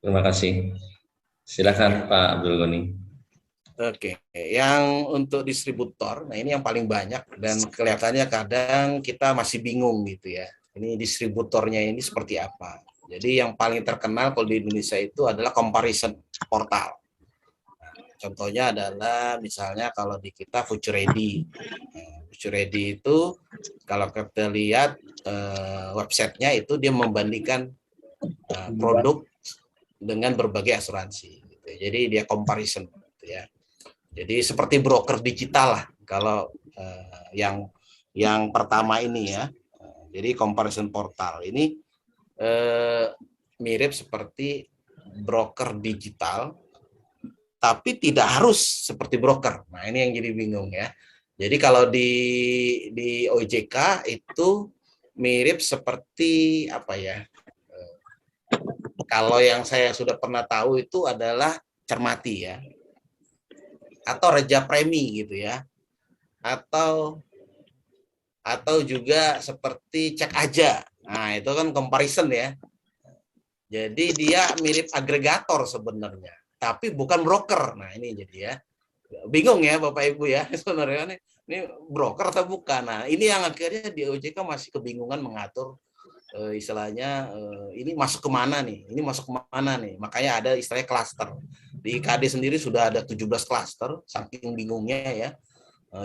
S1: Terima kasih. Silakan Pak Abdul Ghani.
S4: Oke, yang untuk distributor, nah ini yang paling banyak dan kelihatannya kadang kita masih bingung gitu ya. Ini distributornya ini seperti apa. Jadi yang paling terkenal kalau di Indonesia itu adalah comparison portal. Nah, contohnya adalah misalnya kalau di kita Future Ready. Future Ready itu kalau kita lihat websitenya itu dia membandingkan produk dengan berbagai asuransi. Gitu. Jadi dia comparison. Gitu ya. Jadi seperti broker digital lah kalau yang pertama ini ya. Jadi comparison portal ini mirip seperti broker digital, tapi tidak harus seperti broker. Nah, ini yang jadi bingung ya. Jadi kalau di OJK itu mirip seperti apa ya? Kalau yang saya sudah pernah tahu itu adalah Cermati ya, atau Reja Premi gitu ya, atau juga seperti Cek Aja. Nah, itu kan comparison ya. Jadi dia mirip agregator sebenarnya, tapi bukan broker. Nah, ini jadi ya. Bingung ya Bapak Ibu ya, sebenarnya ini broker atau bukan. Nah, ini yang akhirnya di OJK masih kebingungan mengatur istilahnya ini masuk kemana nih, ini masuk kemana nih. Makanya ada istilahnya klaster. Di IKD sendiri sudah ada 17 klaster, saking bingungnya ya.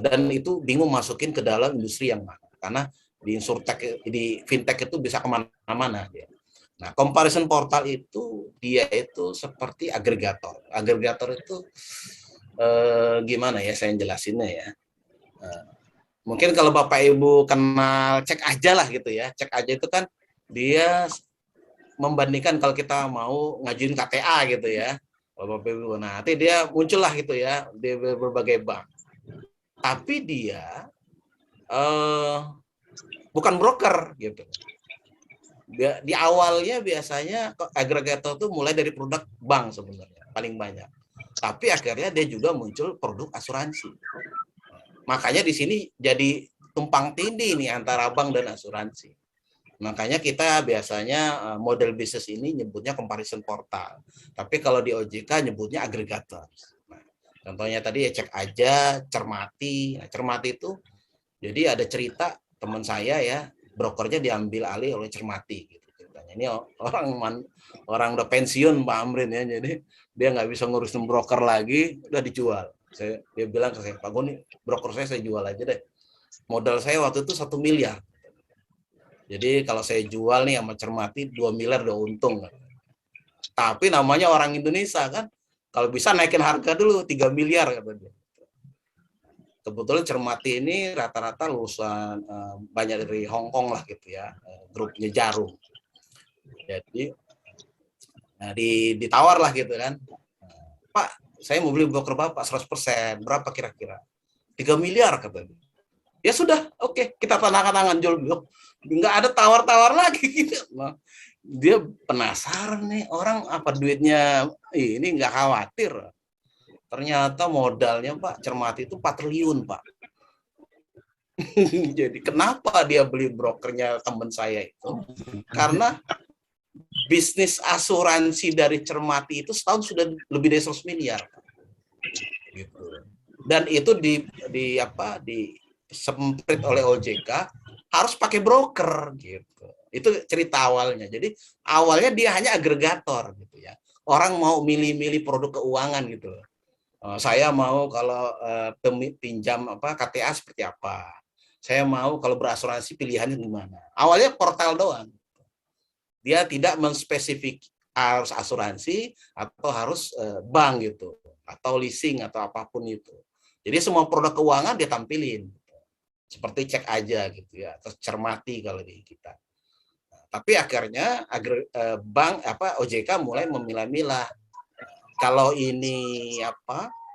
S4: Dan itu bingung masukin ke dalam industri yang mana. Karena di insurtech, di fintech itu bisa kemana-mana dia. Nah, comparison portal itu dia itu seperti agregator. Agregator itu gimana ya saya jelasinnya ya. Mungkin kalau Bapak Ibu kenal Cek Aja lah gitu ya. Cek Aja itu kan dia membandingkan kalau kita mau ngajuin KTA gitu ya. Kalau Bapak Ibu, nah nanti dia muncul lah gitu ya di berbagai bank. Tapi dia bukan broker gitu. Di awalnya biasanya agregator itu mulai dari produk bank sebenarnya paling banyak. Tapi akhirnya dia juga muncul produk asuransi. Makanya di sini jadi tumpang tindih nih antara bank dan asuransi. Makanya kita biasanya model bisnis ini nyebutnya comparison portal. Tapi kalau di OJK nyebutnya agregator. Nah, contohnya tadi ya Cek Aja, Cermati. Nah, Cermati itu jadi ada cerita teman saya ya, brokernya diambil alih oleh Cermati gitu ceritanya. Ini orang udah pensiun Pak Amrin ya, jadi dia nggak bisa ngurusin broker lagi, udah dijual. Dia bilang ke saya, Pak Goni, broker saya jual aja deh. Modal saya waktu itu 1 miliar. Jadi kalau saya jual nih sama Cermati 2 miliar udah untung. Tapi namanya orang Indonesia kan, kalau bisa naikin harga dulu 3 miliar kata dia. Kebetulan Cermati ini rata-rata lulusan banyak dari Hong Kong lah gitu ya, grupnya Jarum. Jadi ditawar lah gitu kan, Pak, saya mau beli broker Bapak 100%, berapa kira-kira? 3 miliar kata dia. Ya sudah, oke, kita tanda tangan jual. Nggak ada tawar-tawar lagi gitu. Nah, dia penasaran nih orang apa duitnya ini nggak khawatir. Ternyata modalnya Pak Cermati itu 4 triliun Pak. Jadi kenapa dia beli brokernya teman saya itu? Karena bisnis asuransi dari Cermati itu setahun sudah lebih dari 100 miliar. Gitu. Dan itu disemprit oleh OJK harus pakai broker gitu. Itu cerita awalnya. Jadi awalnya dia hanya agregator gitu ya. Orang mau milih-milih produk keuangan gitu. Saya mau kalau pinjam KTA seperti apa. Saya mau kalau berasuransi pilihannya gimana. Awalnya portal doang. Dia tidak menspesifik harus asuransi atau harus bank gitu, atau leasing atau apapun itu. Jadi semua produk keuangan dia tampilin, seperti Cek Aja gitu ya, atau Cermati kalau di kita. Nah, tapi akhirnya bank OJK mulai memilah-milah. Kalau ini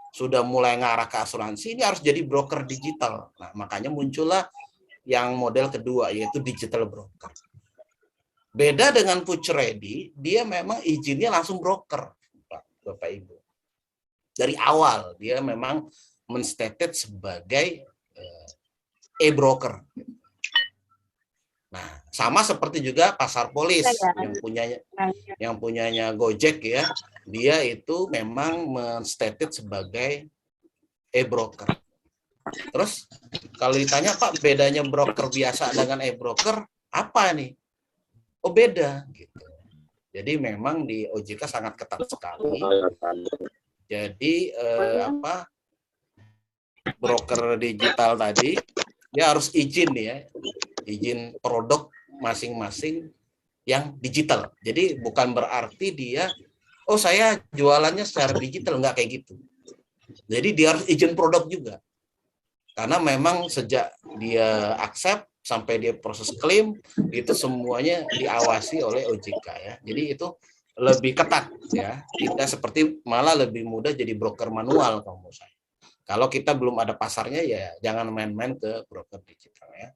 S4: sudah mulai ngarah ke asuransi, ini harus jadi broker digital. Nah, makanya muncullah yang model kedua yaitu digital broker. Beda dengan Future Ready, dia memang izinnya langsung broker, Bapak Ibu. Dari awal dia memang menstated sebagai e-broker. Nah, sama seperti juga Pasar Polis yang punyanya Gojek ya, dia itu memang menstated sebagai e-broker. Terus kalau ditanya Pak, bedanya broker biasa dengan e-broker apa nih? Oh beda gitu. Jadi memang di OJK sangat ketat sekali. Jadi broker digital tadi dia harus izin ya, izin produk masing-masing yang digital. Jadi bukan berarti dia saya jualannya secara digital, nggak kayak gitu. Jadi dia harus izin produk juga. Karena memang sejak dia accept sampai dia proses klaim, itu semuanya diawasi oleh OJK ya. Jadi itu lebih ketat ya, tidak seperti malah lebih mudah jadi broker manual kalau menurut saya. Kalau kita belum ada pasarnya ya jangan main-main ke broker digital ya.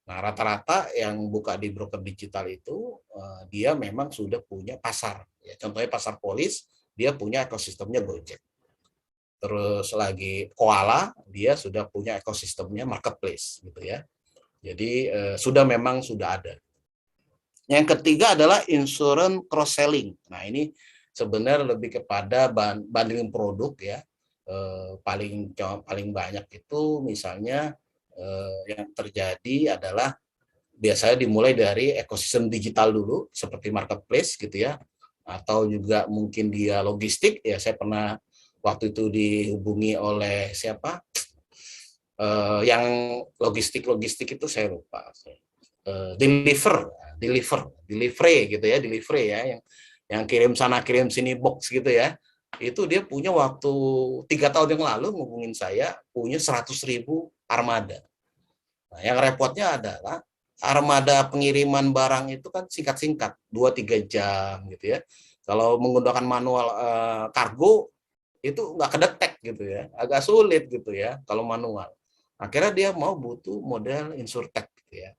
S4: Nah, rata-rata yang buka di broker digital itu dia memang sudah punya pasar. Ya, contohnya pasar polis, dia punya ekosistemnya Gojek. Terus lagi Koala, dia sudah punya ekosistemnya marketplace gitu ya. Jadi memang sudah ada. Yang ketiga adalah insurance cross selling. Nah, ini sebenarnya lebih kepada bundling produk ya. Paling banyak itu misalnya yang terjadi adalah biasanya dimulai dari ekosistem digital dulu seperti marketplace gitu ya, atau juga mungkin dia logistik ya. Saya pernah waktu itu dihubungi oleh siapa yang logistik itu saya lupa, delivery gitu ya, delivery ya, yang kirim sana kirim sini box gitu ya. Itu dia punya waktu 3 tahun yang lalu ngubungin saya punya 100.000 armada. Nah, yang repotnya adalah armada pengiriman barang itu kan singkat-singkat, 2-3 jam gitu ya. Kalau menggunakan manual kargo itu nggak kedetek gitu ya, agak sulit gitu ya kalau manual. Akhirnya dia mau butuh model insurtech gitu ya.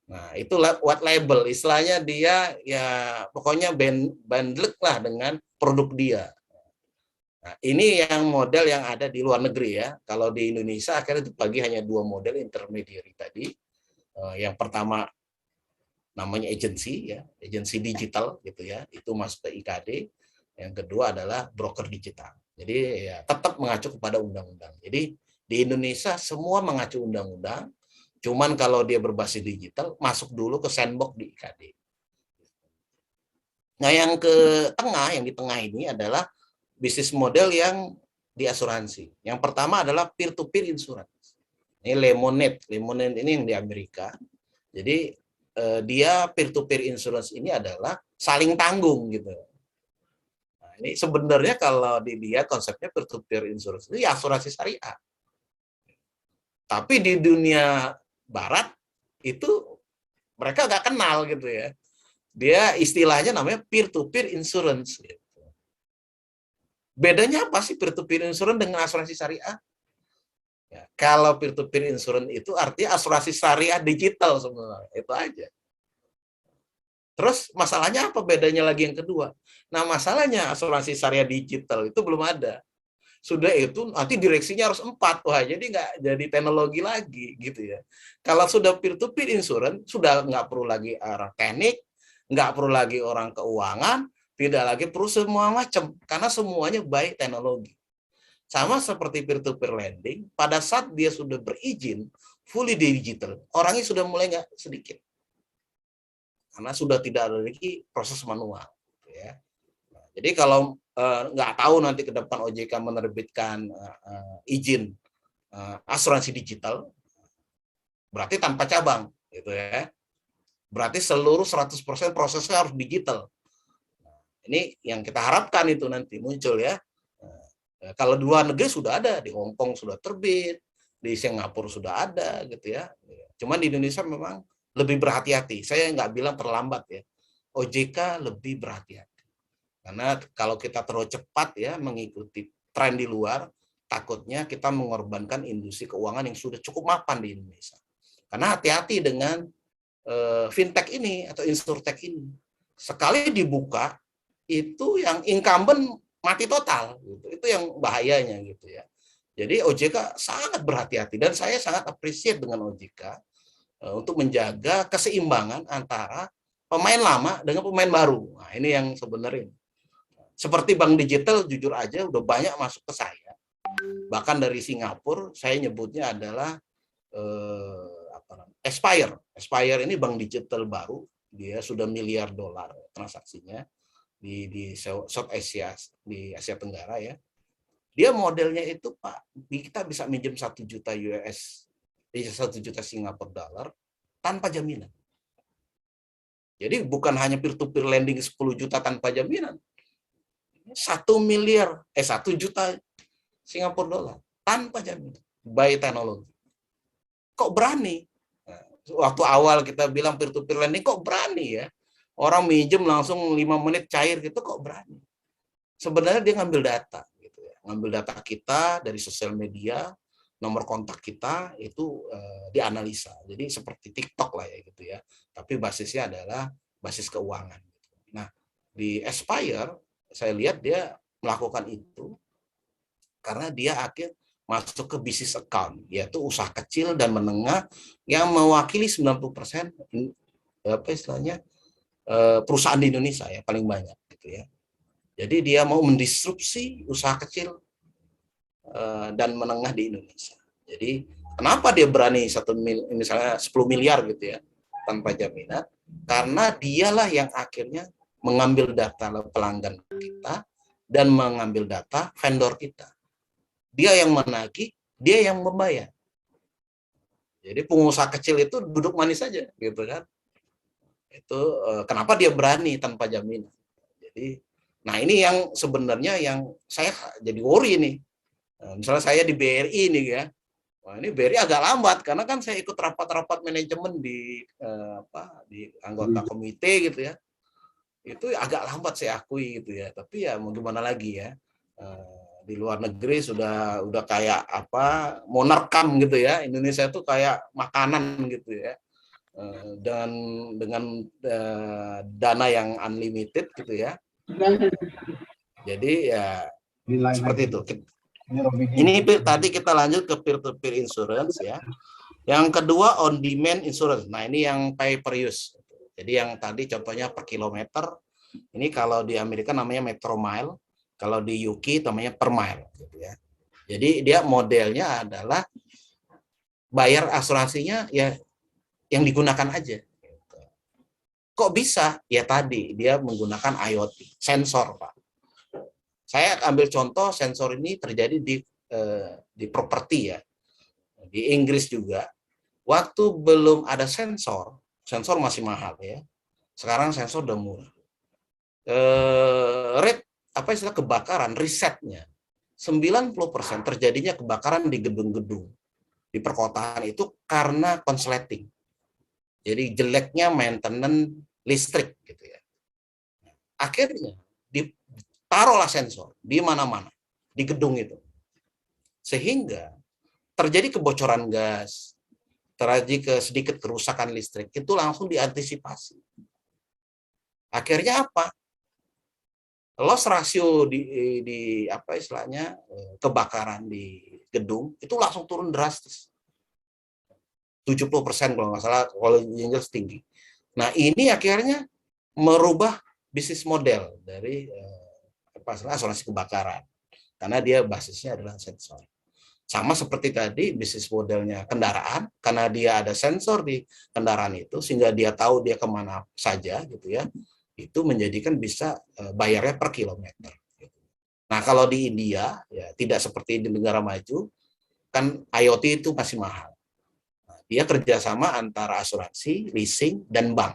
S4: Nah, itu white label, istilahnya dia ya pokoknya bundle lah dengan produk dia. Nah, ini yang model yang ada di luar negeri ya. Kalau di Indonesia akhirnya dibagi hanya 2 model intermediary tadi. Yang pertama namanya agency ya, agency digital gitu ya, itu masuk ke IKD. Yang kedua adalah broker digital. Jadi ya tetap mengacu kepada undang-undang. Jadi di Indonesia semua mengacu undang-undang. Cuman kalau dia berbasis digital masuk dulu ke sandbox di IKD. Nah, yang di tengah ini adalah bisnis model yang di asuransi. Yang pertama adalah peer-to-peer insurance. Ini Lemonade ini yang di Amerika. Jadi dia peer-to-peer insurance ini adalah saling tanggung gitu. Nah, ini sebenarnya kalau dilihat konsepnya peer-to-peer insurance itu ya asuransi syariah. Tapi di dunia barat itu mereka nggak kenal gitu ya. Dia istilahnya namanya peer-to-peer insurance. Gitu. Bedanya apa sih peer-to-peer insurance dengan asuransi syariah? Ya, kalau peer-to-peer insurance itu artinya asuransi syariah digital sebenarnya, itu aja. Terus masalahnya apa bedanya lagi yang kedua? Nah, masalahnya asuransi syariah digital itu belum ada. Sudah itu nanti direksinya harus 4. Wah, jadi nggak jadi teknologi lagi gitu ya. Kalau sudah peer-to-peer insurance, sudah nggak perlu lagi orang teknik, nggak perlu lagi orang keuangan, tidak lagi perlu semua macam, karena semuanya baik teknologi. Sama seperti peer-to-peer lending, pada saat dia sudah berizin fully digital, orangnya sudah mulai nggak sedikit. Karena sudah tidak ada lagi proses manual. Gitu ya. Nah, jadi kalau nggak tahu nanti ke depan OJK menerbitkan izin asuransi digital, berarti tanpa cabang. Gitu ya. Berarti seluruh 100% prosesnya harus digital. Ini yang kita harapkan itu nanti muncul ya. Kalau di luar negeri sudah ada, di Hong Kong sudah terbit, di Singapura sudah ada gitu ya. Cuman di Indonesia memang lebih berhati-hati. Saya nggak bilang terlambat ya. OJK lebih berhati-hati. Karena kalau kita terlalu cepat ya mengikuti tren di luar, takutnya kita mengorbankan industri keuangan yang sudah cukup mapan di Indonesia. Karena hati-hati dengan fintech ini atau insurtech ini. Sekali dibuka, itu yang incumbent mati total gitu. Itu yang bahayanya gitu ya. Jadi OJK sangat berhati-hati dan saya sangat appreciate dengan OJK untuk menjaga keseimbangan antara pemain lama dengan pemain baru. Nah, ini yang sebenarnya. Seperti bank digital jujur aja udah banyak masuk ke saya. Bahkan dari Singapura saya nyebutnya adalah Aspire. Aspire ini bank digital baru, dia sudah miliar dolar transaksinya. Di South Asia, di Asia Tenggara ya. Dia modelnya itu Pak, kita bisa minjem 1 juta US, 1 juta Singapura dolar tanpa jaminan. Jadi bukan hanya peer-to-peer lending 10 juta tanpa jaminan. 1 juta Singapura dolar tanpa jaminan. By teknologi. Kok berani? Nah, Waktu awal kita bilang peer-to-peer lending kok berani ya. Orang minjem langsung 5 menit cair gitu kok berani. Sebenarnya dia ngambil data gitu ya. Ngambil data kita dari sosial media, nomor kontak kita itu dianalisa. Jadi seperti TikTok lah ya gitu ya. Tapi basisnya adalah basis keuangan. Nah, di Aspire saya lihat dia melakukan itu karena dia akhir masuk ke bisnis account, yaitu usaha kecil dan menengah yang mewakili 90% apa istilahnya perusahaan di Indonesia ya paling banyak gitu ya. Jadi dia mau mendisrupsi usaha kecil dan menengah di Indonesia. Jadi kenapa dia berani misalnya 10 miliar gitu ya tanpa jaminan? Karena dialah yang akhirnya mengambil data pelanggan kita dan mengambil data vendor kita. Dia yang menagih, dia yang membayar. Jadi pengusaha kecil itu duduk manis saja, gitu kan? Itu kenapa dia berani tanpa jaminan. Jadi, nah ini yang sebenarnya yang saya jadi worry nih. Misalnya saya di BRI nih ya, wah ini BRI agak lambat karena kan saya ikut rapat-rapat manajemen di di anggota komite gitu ya. Itu agak lambat saya akui gitu ya. Tapi ya mau gimana lagi ya. Di luar negeri sudah kayak apa mau nerekam gitu ya. Indonesia itu kayak makanan gitu ya, dan dengan dana yang unlimited gitu ya. Jadi ya seperti itu. Ini tadi kita lanjut ke peer-to-peer insurance ya. Yang kedua on demand insurance. Nah ini yang pay per use. Jadi yang tadi contohnya per kilometer. Ini kalau di Amerika namanya metro mile. Kalau di UK namanya per mile gitu ya. Jadi dia modelnya adalah bayar asuransinya ya yang digunakan aja. Kok bisa? Ya tadi dia menggunakan IoT, sensor, Pak. Saya ambil contoh sensor ini terjadi di properti ya. Di Inggris juga. Waktu belum ada sensor masih mahal ya. Sekarang sensor udah murah. Rate apa istilah kebakaran, risetnya 90% terjadinya kebakaran di gedung-gedung di perkotaan itu karena konsleting. Jadi jeleknya maintenance listrik gitu ya. Akhirnya ditaruhlah sensor di mana-mana di gedung itu. Sehingga terjadi kebocoran gas, terjadi sedikit kerusakan listrik, itu langsung diantisipasi. Akhirnya apa? Loss ratio di apa istilahnya kebakaran di gedung itu langsung turun drastis. 70% kalau nggak salah, kalau di Inggris tinggi. Nah ini akhirnya merubah bisnis model dari asuransi kebakaran karena dia basisnya adalah sensor. Sama seperti tadi bisnis modelnya kendaraan, karena dia ada sensor di kendaraan itu sehingga dia tahu dia kemana saja gitu ya. Itu menjadikan bisa bayarnya per kilometer. Nah kalau di India ya tidak seperti di negara maju, kan IoT itu masih mahal. Nah, dia kerjasama antara asuransi, leasing, dan bank.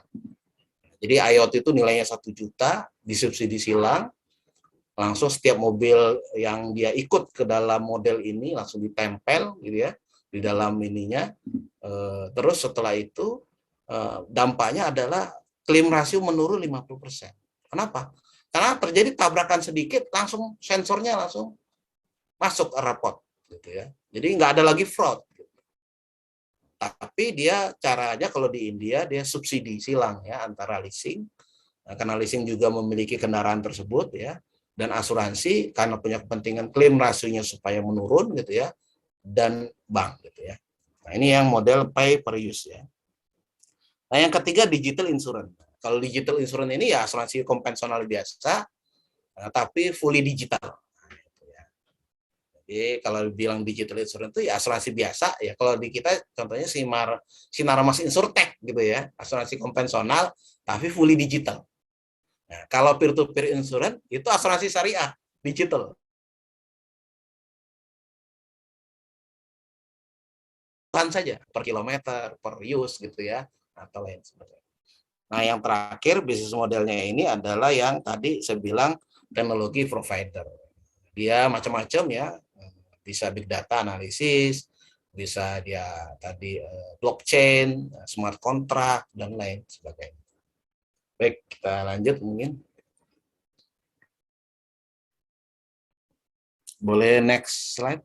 S4: Jadi IoT itu nilainya 1 juta, disubsidi silang, langsung setiap mobil yang dia ikut ke dalam model ini langsung ditempel gitu ya di dalam ininya. Terus setelah itu dampaknya adalah klaim rasio menurun 50%. Kenapa? Karena terjadi tabrakan sedikit, langsung sensornya langsung masuk rapot, gitu ya. Jadi nggak ada lagi fraud. Gitu. Tapi dia caranya kalau di India dia subsidi silang ya antara leasing, karena leasing juga memiliki kendaraan tersebut ya, dan asuransi karena punya kepentingan klaim rasionya supaya menurun gitu ya, dan bank gitu ya. Nah ini yang model pay per use ya. Nah, yang ketiga digital insurance. Kalau digital insurance ini ya asuransi konvensional biasa, tapi fully digital. Jadi kalau bilang digital insurance itu ya asuransi biasa ya. Kalau di kita contohnya Sinar Mas Insurtech gitu ya, asuransi konvensional tapi fully digital. Nah, kalau peer-to-peer insurance itu asuransi syariah digital. Saja per kilometer, per use gitu ya, atau lain sebagainya. Nah, yang terakhir bisnis modelnya ini adalah yang tadi saya bilang teknologi provider. Dia macam-macam ya, bisa big data analisis, bisa dia tadi blockchain, smart contract, dan lain sebagainya. Baik, kita lanjut mungkin. Boleh next slide.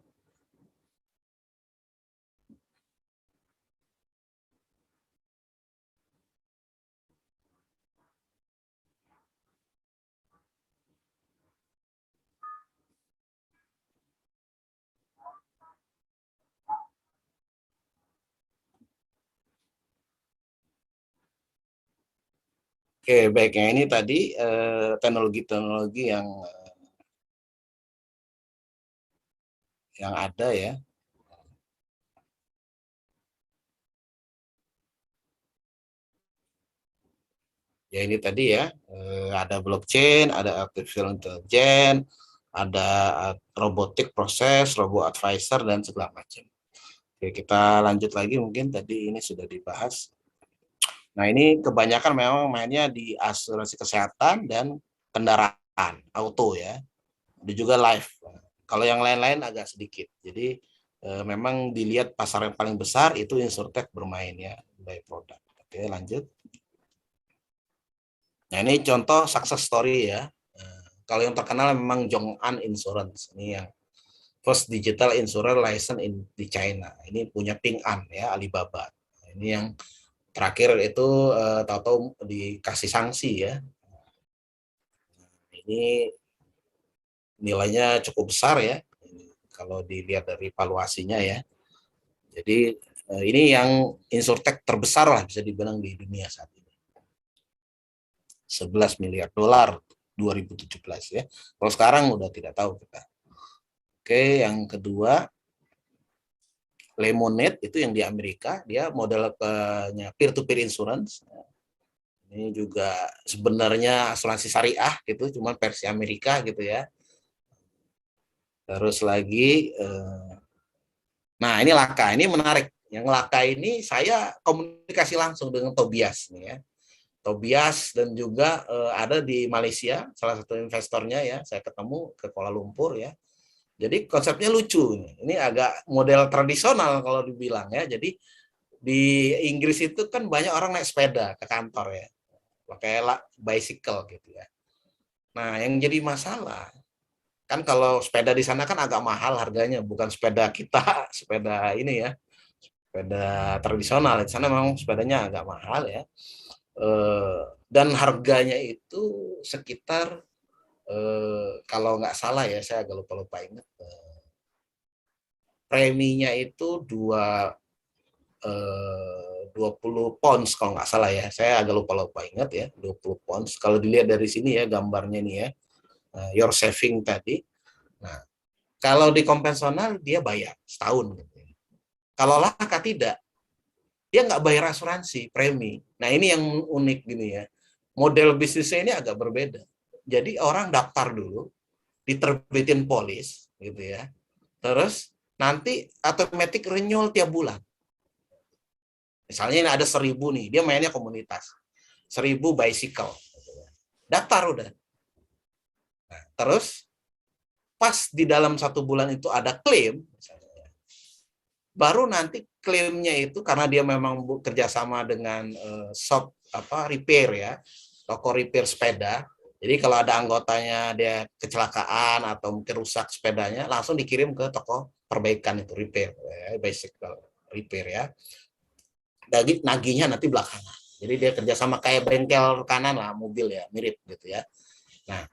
S4: Oke, baiknya ini tadi teknologi-teknologi yang ada ya. Ya ini tadi ya, ada blockchain, ada artificial intelligence, ada robotic proses, robo advisor, dan segala macam. Oke, kita lanjut lagi, mungkin tadi ini sudah dibahas. Nah, ini kebanyakan memang mainnya di asuransi kesehatan dan kendaraan, auto ya. Ada juga life. Kalau yang lain-lain agak sedikit. Jadi memang dilihat pasar yang paling besar itu insurtech bermain ya, by product. Oke, lanjut. Nah, ini contoh success story ya. Kalau yang terkenal memang Zhong'an Insurance. Ini yang first digital insurance license di China. Ini punya Ping An ya, Alibaba. Ini yang terakhir itu tahu-tahu dikasih sanksi ya. Ini nilainya cukup besar ya, kalau dilihat dari valuasinya ya. Jadi ini yang insurtech terbesar lah bisa dibilang di dunia saat ini. 11 miliar dolar 2017 ya. Kalau sekarang udah tidak tahu kita. Oke, yang kedua Lemonade itu yang di Amerika, dia model peer-to-peer insurance. Ini juga sebenarnya asuransi syariah gitu, cuma versi Amerika gitu ya. Terus lagi, nah ini Laka, ini menarik. Yang Laka ini saya komunikasi langsung dengan Tobias nih ya. Tobias dan juga ada di Malaysia, salah satu investornya ya, saya ketemu ke Kuala Lumpur ya. Jadi konsepnya lucu. Ini agak model tradisional kalau dibilang ya. Jadi di Inggris itu kan banyak orang naik sepeda ke kantor ya, pakai bicycle gitu ya. Nah yang jadi masalah kan kalau sepeda di sana kan agak mahal harganya, bukan sepeda kita, sepeda ini ya, sepeda tradisional. Di sana memang sepedanya agak mahal ya. Dan harganya itu sekitar kalau nggak salah ya, saya agak lupa ingat, preminya itu 20 pounds kalau nggak salah ya, saya agak lupa ingat ya, 20 pounds. Kalau dilihat dari sini ya gambarnya nih ya, your saving tadi. Nah, kalau di konvensional dia bayar setahun. Gitu. Kalau Laka tidak, dia nggak bayar asuransi premi. Nah ini yang unik gini ya, model bisnisnya ini agak berbeda. Jadi orang daftar dulu, diterbitin polis gitu ya, terus nanti automatic renewal tiap bulan. Misalnya ini ada 1.000 nih, dia mainnya komunitas, 1.000 bicycle, daftar udah. Nah, terus pas di dalam 1 bulan itu ada klaim, baru nanti klaimnya itu karena dia memang kerjasama dengan shop repair ya, toko repair sepeda. Jadi kalau ada anggotanya dia kecelakaan atau mungkin rusak sepedanya, langsung dikirim ke toko perbaikan itu repair, bicycle repair ya. Nagihnya nanti belakangan. Jadi dia kerjasama kayak bengkel kanan lah, mobil ya, mirip gitu ya. Nah,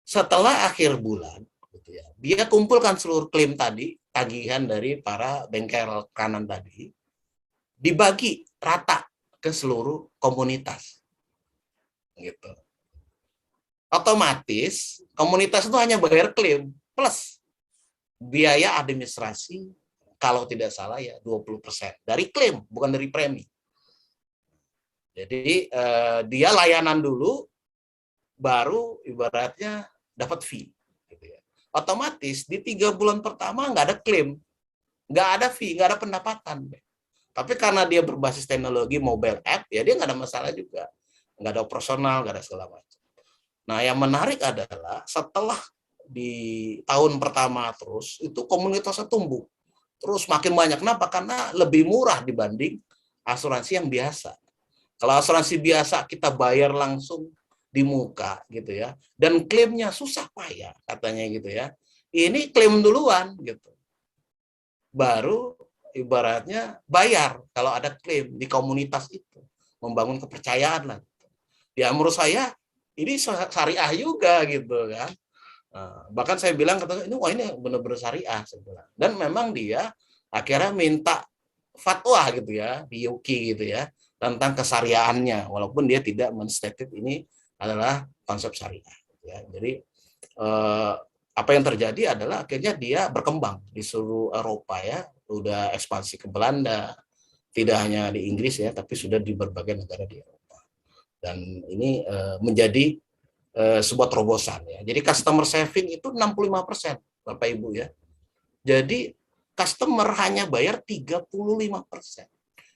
S4: setelah akhir bulan, gitu ya, dia kumpulkan seluruh klaim tadi, tagihan dari para bengkel kanan tadi, dibagi rata ke seluruh komunitas. Gitu. Otomatis komunitas itu hanya bayar klaim plus biaya administrasi kalau tidak salah ya 20% dari klaim, bukan dari premi. Jadi dia layanan dulu baru ibaratnya dapat fee gitu ya. Otomatis di 3 bulan pertama nggak ada klaim, nggak ada fee, nggak ada pendapatan. Tapi karena dia berbasis teknologi mobile app, ya dia nggak ada masalah juga. Nggak ada operasional, nggak ada segala macam. Nah, yang menarik adalah setelah di tahun pertama terus, itu komunitasnya tumbuh. terus makin banyak. Kenapa? Karena lebih murah dibanding asuransi yang biasa. Kalau asuransi biasa kita bayar langsung di muka gitu ya, dan klaimnya susah payah katanya gitu ya. Ini klaim duluan gitu, baru ibaratnya bayar kalau ada klaim di komunitas itu, membangun kepercayaan lah. Ya menurut saya ini syariah juga gitu kan. Bahkan saya bilang ini wah ini benar-benar syariah saya bilang. Dan memang dia akhirnya minta fatwa gitu ya di UKI gitu ya tentang kesyariahannya, walaupun dia tidak menstated ini adalah konsep syariah. Ya. Jadi apa yang terjadi adalah akhirnya dia berkembang di seluruh Eropa ya, udah ekspansi ke Belanda, tidak hanya di Inggris ya, tapi sudah di berbagai negara di Eropa. Dan ini menjadi sebuah terobosan ya. Jadi customer saving itu 65%, Bapak Ibu ya. Jadi customer hanya bayar 35%.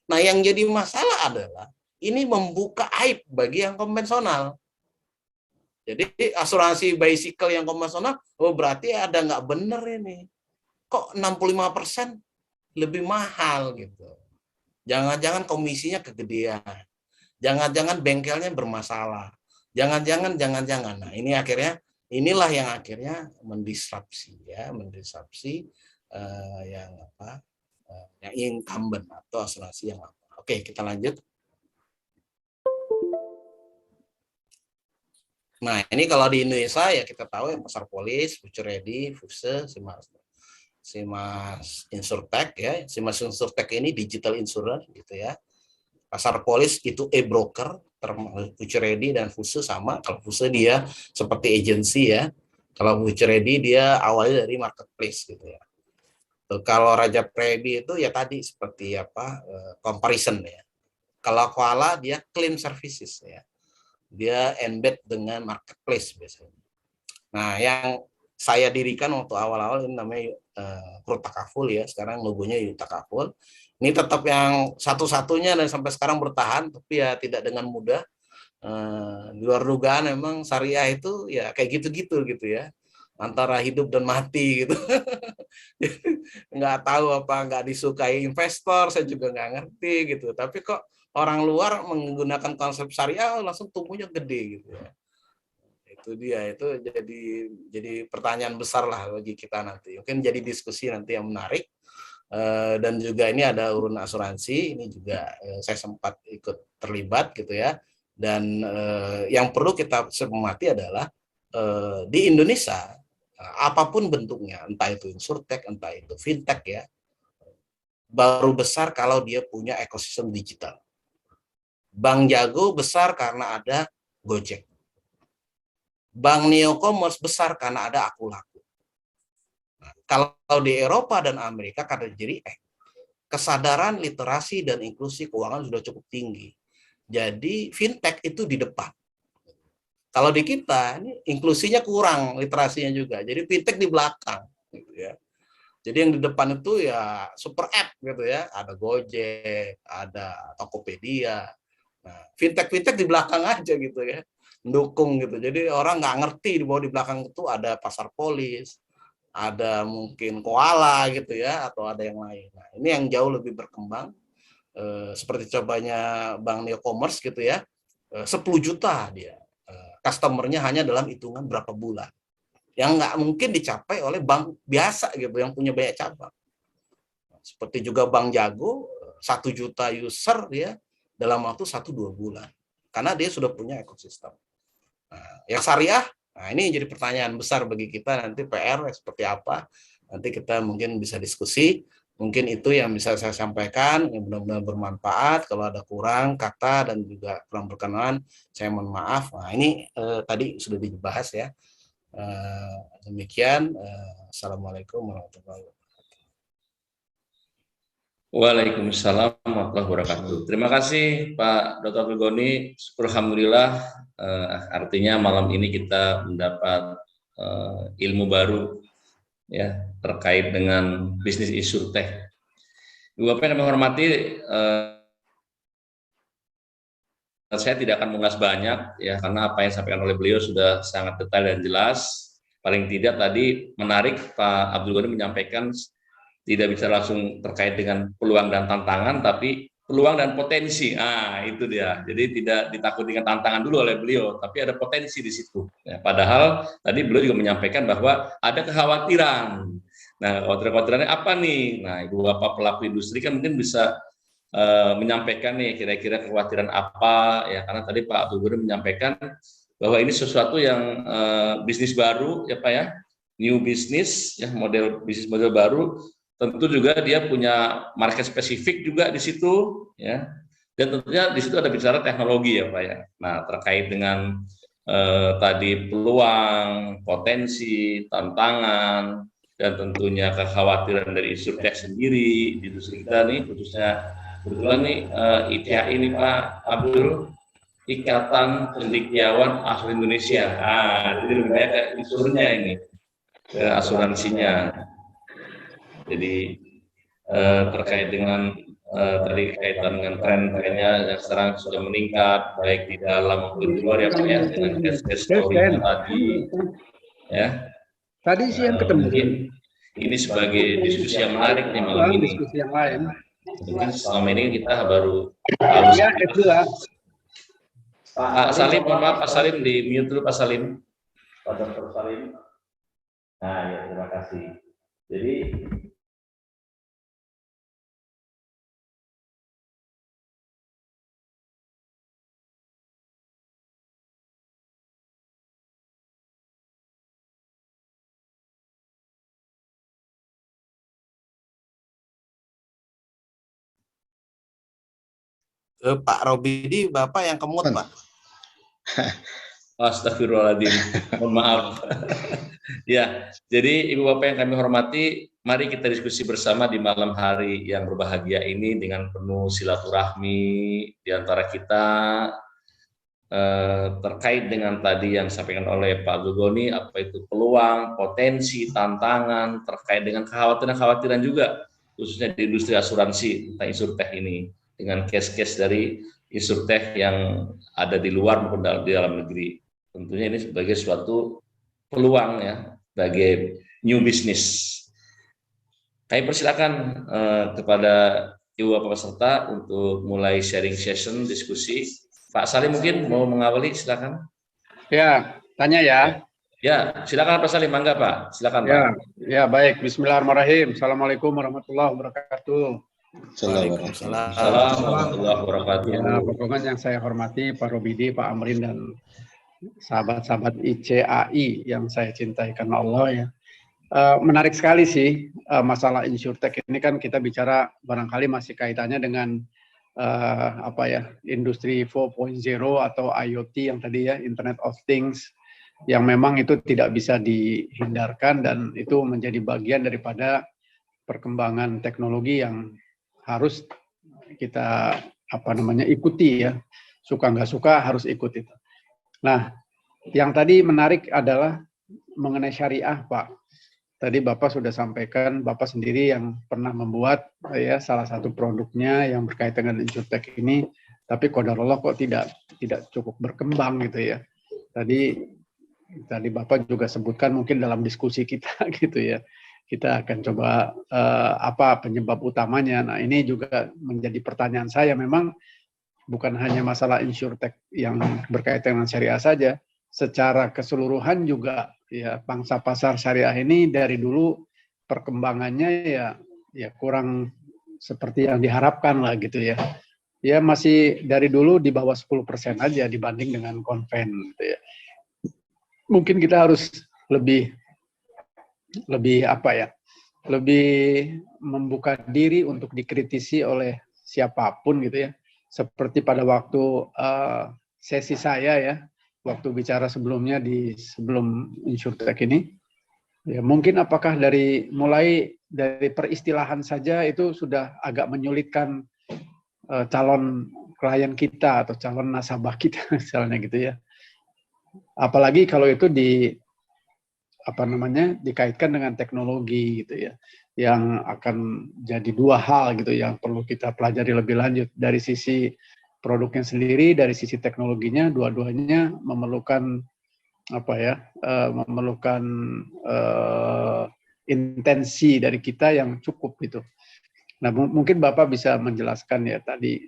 S4: Nah, yang jadi masalah adalah ini membuka aib bagi yang konvensional. Jadi asuransi bicycle yang konvensional, oh berarti ada nggak bener ini. Kok 65% lebih mahal gitu. Jangan-jangan komisinya kegedean. Jangan-jangan bengkelnya bermasalah. Jangan-jangan. Nah, ini akhirnya inilah yang akhirnya mendisrupsi ya, yang apa? Yang incumbent atau asuransi yang lama. Oke, kita lanjut. Nah, ini kalau di Indonesia ya kita tahu yang Pasar Polis, Future Ready, Fuse, Simas Insurtech ya. Simas Insurtech ini digital insurance gitu ya. Pasar Polis itu e-broker, Future Ready dan Fuse sama. Kalau Fuse dia seperti agensi ya. Kalau Future Ready dia awalnya dari marketplace gitu ya. Kalau Raja Predi itu ya tadi seperti apa comparison ya. Kalau Koala dia claim services ya. Dia embed dengan marketplace biasanya. Nah, yang saya dirikan waktu awal-awal ini namanya Takaful ya. Sekarang logonya Takaful. Ini tetap yang satu-satunya dan sampai sekarang bertahan, tapi ya tidak dengan mudah. Di luar dugaan memang syariah itu ya kayak gitu-gitu gitu ya. Antara hidup dan mati gitu. Nggak tahu apa nggak disukai investor, saya juga nggak ngerti gitu. Tapi kok orang luar menggunakan konsep syariah langsung tumbuhnya gede gitu ya. Itu dia, itu jadi pertanyaan besar lah bagi kita nanti. Mungkin jadi diskusi nanti yang menarik. Dan juga ini ada urun asuransi, ini juga saya sempat ikut terlibat gitu ya. Dan yang perlu kita cermati adalah di Indonesia apapun bentuknya, entah itu insurtech, entah itu fintech ya, baru besar kalau dia punya ekosistem digital. Bank Jago besar karena ada Gojek. Bank Neocommerce besar karena ada Akulaku. Nah, kalau di Eropa dan Amerika karena jadi kesadaran literasi dan inklusi keuangan sudah cukup tinggi. Jadi fintech itu di depan. Kalau di kita ini inklusinya kurang, literasinya juga. Jadi fintech di belakang gitu ya. Jadi yang di depan itu ya super app gitu ya, ada Gojek, ada Tokopedia. Nah, fintech di belakang aja gitu ya. Mendukung gitu. Jadi orang nggak ngerti bahwa di belakang itu ada Pasar Polis, ada mungkin Koala gitu ya, atau ada yang lain. Nah, ini yang jauh lebih berkembang. Seperti cobanya Bank Neocommerce gitu ya, 10 juta dia. Customernya hanya dalam hitungan berapa bulan. Yang nggak mungkin dicapai oleh bank biasa gitu, yang punya banyak cabang. Seperti juga Bank Jago, 1 juta user ya dalam waktu 1-2 bulan. Karena dia sudah punya ekosistem. Nah, yang syariah, nah ini jadi pertanyaan besar bagi kita nanti PR seperti apa. Nanti kita mungkin bisa diskusi. Mungkin itu yang bisa saya sampaikan, yang benar-benar bermanfaat. Kalau ada kurang kata dan juga kurang berkenan, saya mohon maaf. Nah ini tadi sudah dibahas ya. Demikian. Assalamualaikum warahmatullahi wabarakatuh.
S1: Waalaikumsalam warahmatullahi wabarakatuh. Terima kasih Pak Dr. Abdul Goni. Alhamdulillah, artinya malam ini kita mendapat ilmu baru ya terkait dengan bisnis insurtech. Ibu Bapak yang menghormati, saya tidak akan mengulas banyak ya karena apa yang disampaikan oleh beliau sudah sangat detail dan jelas. Paling tidak tadi menarik Pak Abdul Goni menyampaikan tidak bisa langsung terkait dengan peluang dan tantangan, tapi peluang dan potensi. Itu dia. Jadi tidak ditakuti dengan tantangan dulu oleh beliau, tapi ada potensi di situ. Ya, padahal tadi beliau juga menyampaikan bahwa ada kekhawatiran. Nah, kekhawatirannya apa nih? Nah, Ibu Bapak pelaku industri kan mungkin bisa menyampaikan nih kira-kira kekhawatiran apa ya, karena tadi Pak Abdul Ghanim menyampaikan bahwa ini sesuatu yang bisnis baru ya Pak ya, new business ya, bisnis model baru, tentu juga dia punya market spesifik juga di situ ya, dan tentunya di situ ada bicara teknologi ya Pak ya. Nah, terkait dengan tadi peluang, potensi, tantangan, dan tentunya kekhawatiran dari Insurtech sendiri di industri kita nih, khususnya kebetulan nih ITHI ini Pak Abdul, Ikatan Cendekiawan Asuransi Indonesia. Jadi lebih banyak ke insurnya ini, ke asuransinya. Jadi terkait dengan tadi kaitan dengan tren-trennya yang sekarang sudah meningkat, baik di dalam maupun di luar ya Pak ya, dengan case story-nya tadi ya.
S6: Tadi sih yang ketemu.
S1: Mungkin ini sebagai diskusi yang menarik nih malam ini.
S6: Diskusi yang lain.
S1: Mungkin selama ini kita baru tahu.
S6: Ya, itu lah.
S1: Pak Salim, mohon maaf Pak Salim, di mute dulu Pak Salim. Pak Dr. Salim. Nah ya, terima kasih. Jadi
S4: Pak Robidi, Bapak yang kemut, Pak.
S1: Astagfirullahaladzim, mohon maaf. Ya, jadi Ibu Bapak yang kami hormati, mari kita diskusi bersama di malam hari yang berbahagia ini dengan penuh silaturahmi di antara kita terkait dengan tadi yang disampaikan oleh Pak Gogoni, apa itu peluang, potensi, tantangan, terkait dengan kekhawatiran juga, khususnya di industri asuransi tentang Insurtech ini, dengan case-case dari Insurtech yang ada di luar maupun di dalam negeri. Tentunya ini sebagai suatu peluang ya, sebagai new business. Kami persilakan kepada Ibu Bapak peserta untuk mulai sharing session diskusi. Pak Salim mungkin mau mengawali, silakan.
S6: Ya, tanya ya.
S1: Ya, silakan Pak Salim, mangga Pak, silakan Pak.
S6: Ya, baik. Bismillahirrahmanirrahim. Assalamualaikum warahmatullahi wabarakatuh.
S1: Waalaikumsalam warahmatullahi wabarakatuh.
S6: Ya, pokoknya yang saya hormati Pak Robidi, Pak Amrin, dan sahabat-sahabat ICAI yang saya cintai karena Allah ya. Menarik sekali sih masalah Insurtech ini, kan kita bicara barangkali masih kaitannya dengan industri 4.0 atau IoT yang tadi ya, Internet of Things, yang memang itu tidak bisa dihindarkan dan itu menjadi bagian daripada perkembangan teknologi yang harus kita ikuti ya, suka nggak suka harus ikut itu. Nah, yang tadi menarik adalah mengenai syariah, Pak. Tadi Bapak sudah sampaikan, Bapak sendiri yang pernah membuat ya salah satu produknya yang berkaitan dengan Insurtech ini, tapi qadarullah kok tidak cukup berkembang gitu ya. Tadi Bapak juga sebutkan mungkin dalam diskusi kita gitu ya. Kita akan coba apa penyebab utamanya. Nah, ini juga menjadi pertanyaan saya. Memang bukan hanya masalah Insurtech yang berkaitan dengan syariah saja, secara keseluruhan juga ya, pangsa pasar syariah ini dari dulu perkembangannya ya kurang seperti yang diharapkan lah gitu ya. Ya masih dari dulu di bawah 10% aja dibanding dengan konven gitu ya. Mungkin kita harus lebih membuka diri untuk dikritisi oleh siapapun gitu ya. Seperti pada waktu sesi saya ya, waktu bicara sebelumnya sebelum Insurtech ini, ya mungkin apakah mulai dari peristilahan saja itu sudah agak menyulitkan calon klien kita atau calon nasabah kita misalnya gitu ya. Apalagi kalau itu dikaitkan dengan teknologi gitu ya, yang akan jadi dua hal gitu yang perlu kita pelajari lebih lanjut, dari sisi produknya sendiri, dari sisi teknologinya, dua-duanya memerlukan intensi dari kita yang cukup gitu. Nah, mungkin Bapak bisa menjelaskan ya tadi,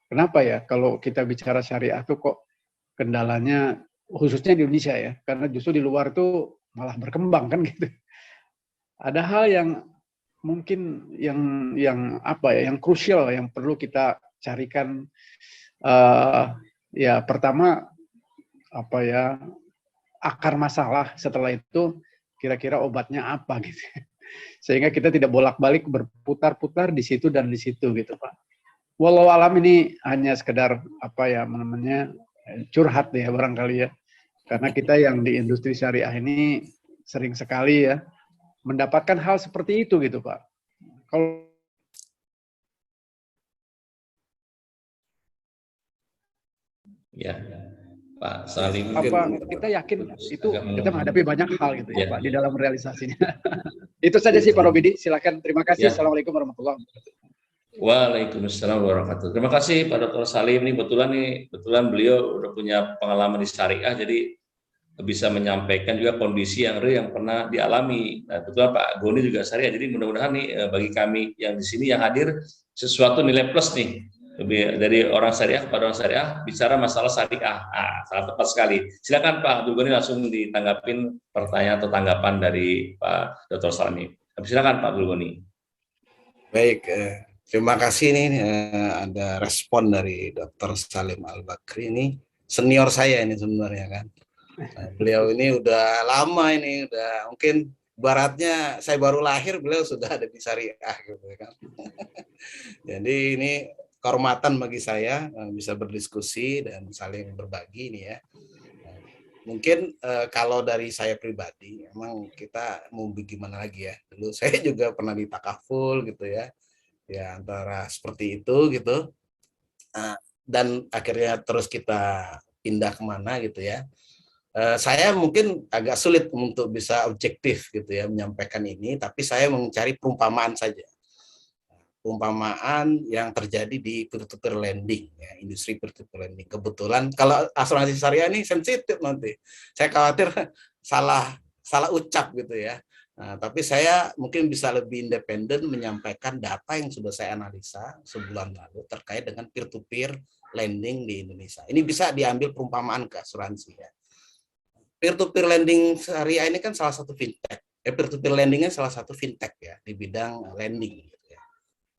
S6: kenapa ya kalau kita bicara syariah tuh kok kendalanya khususnya di Indonesia ya, karena justru di luar tuh malah berkembang kan gitu. Ada hal yang mungkin yang apa ya, yang krusial yang perlu kita carikan. Ya pertama apa ya, akar masalah, setelah itu kira-kira obatnya apa gitu. Sehingga kita tidak bolak-balik berputar-putar di situ dan di situ gitu Pak. Walau alam ini hanya sekedar apa ya namanya curhat ya barangkali ya. Karena kita yang di industri syariah ini sering sekali ya mendapatkan hal seperti itu gitu Pak. Kalau
S1: Ya, Pak Salim.
S6: apa kita yakin itu kita menghadapi banyak hal gitu ya, Pak di dalam realisasinya. Itu saja sih Pak Robidi, silakan. Terima kasih. Assalamualaikum warahmatullahi wabarakatuh.
S1: Waalaikumsalam warahmatullahi wabarakatuh. Terima kasih Pak Dr. Salim. Ini kebetulan beliau udah punya pengalaman di syariah, jadi bisa menyampaikan juga kondisi yang real yang pernah dialami. Nah, kebetulan Pak Goni juga syariah, jadi mudah-mudahan nih bagi kami yang di sini yang hadir sesuatu nilai plus nih. Lebih dari orang syariah kepada orang syariah bicara masalah syariah. Sangat tepat sekali. Silakan Pak Abdul Ghani langsung ditanggapin pertanyaan atau tanggapan dari Pak Dr. Salim. Silakan Pak Abdul Ghani.
S4: Baik, terima kasih nih ada respon dari Dr. Salim Al-Bakri ini, senior saya ini sebenarnya kan. Beliau ini udah lama ini, udah mungkin baratnya saya baru lahir beliau sudah ada di syariah gitu kan. Jadi ini kehormatan bagi saya bisa berdiskusi dan saling berbagi ini ya. Mungkin kalau dari saya pribadi, emang kita mau gimana lagi ya. Dulu saya juga pernah di takaful gitu ya, ya antara seperti itu gitu. Dan akhirnya terus kita pindah kemana gitu ya. Saya mungkin agak sulit untuk bisa objektif gitu ya menyampaikan ini, tapi saya mencari perumpamaan saja. Perumpamaan yang terjadi di peer-to-peer lending, ya, industri peer-to-peer lending. Kebetulan kalau asuransi syariah ini sensitif nanti. Saya khawatir salah ucap gitu ya. Nah, tapi saya mungkin bisa lebih independen menyampaikan data yang sudah saya analisa sebulan lalu terkait dengan peer-to-peer lending di Indonesia. Ini bisa diambil perumpamaan ke asuransi ya. Peer-to-peer lending syariah ini kan salah satu fintech. Peer-to-peer lending salah satu fintech ya di bidang lending.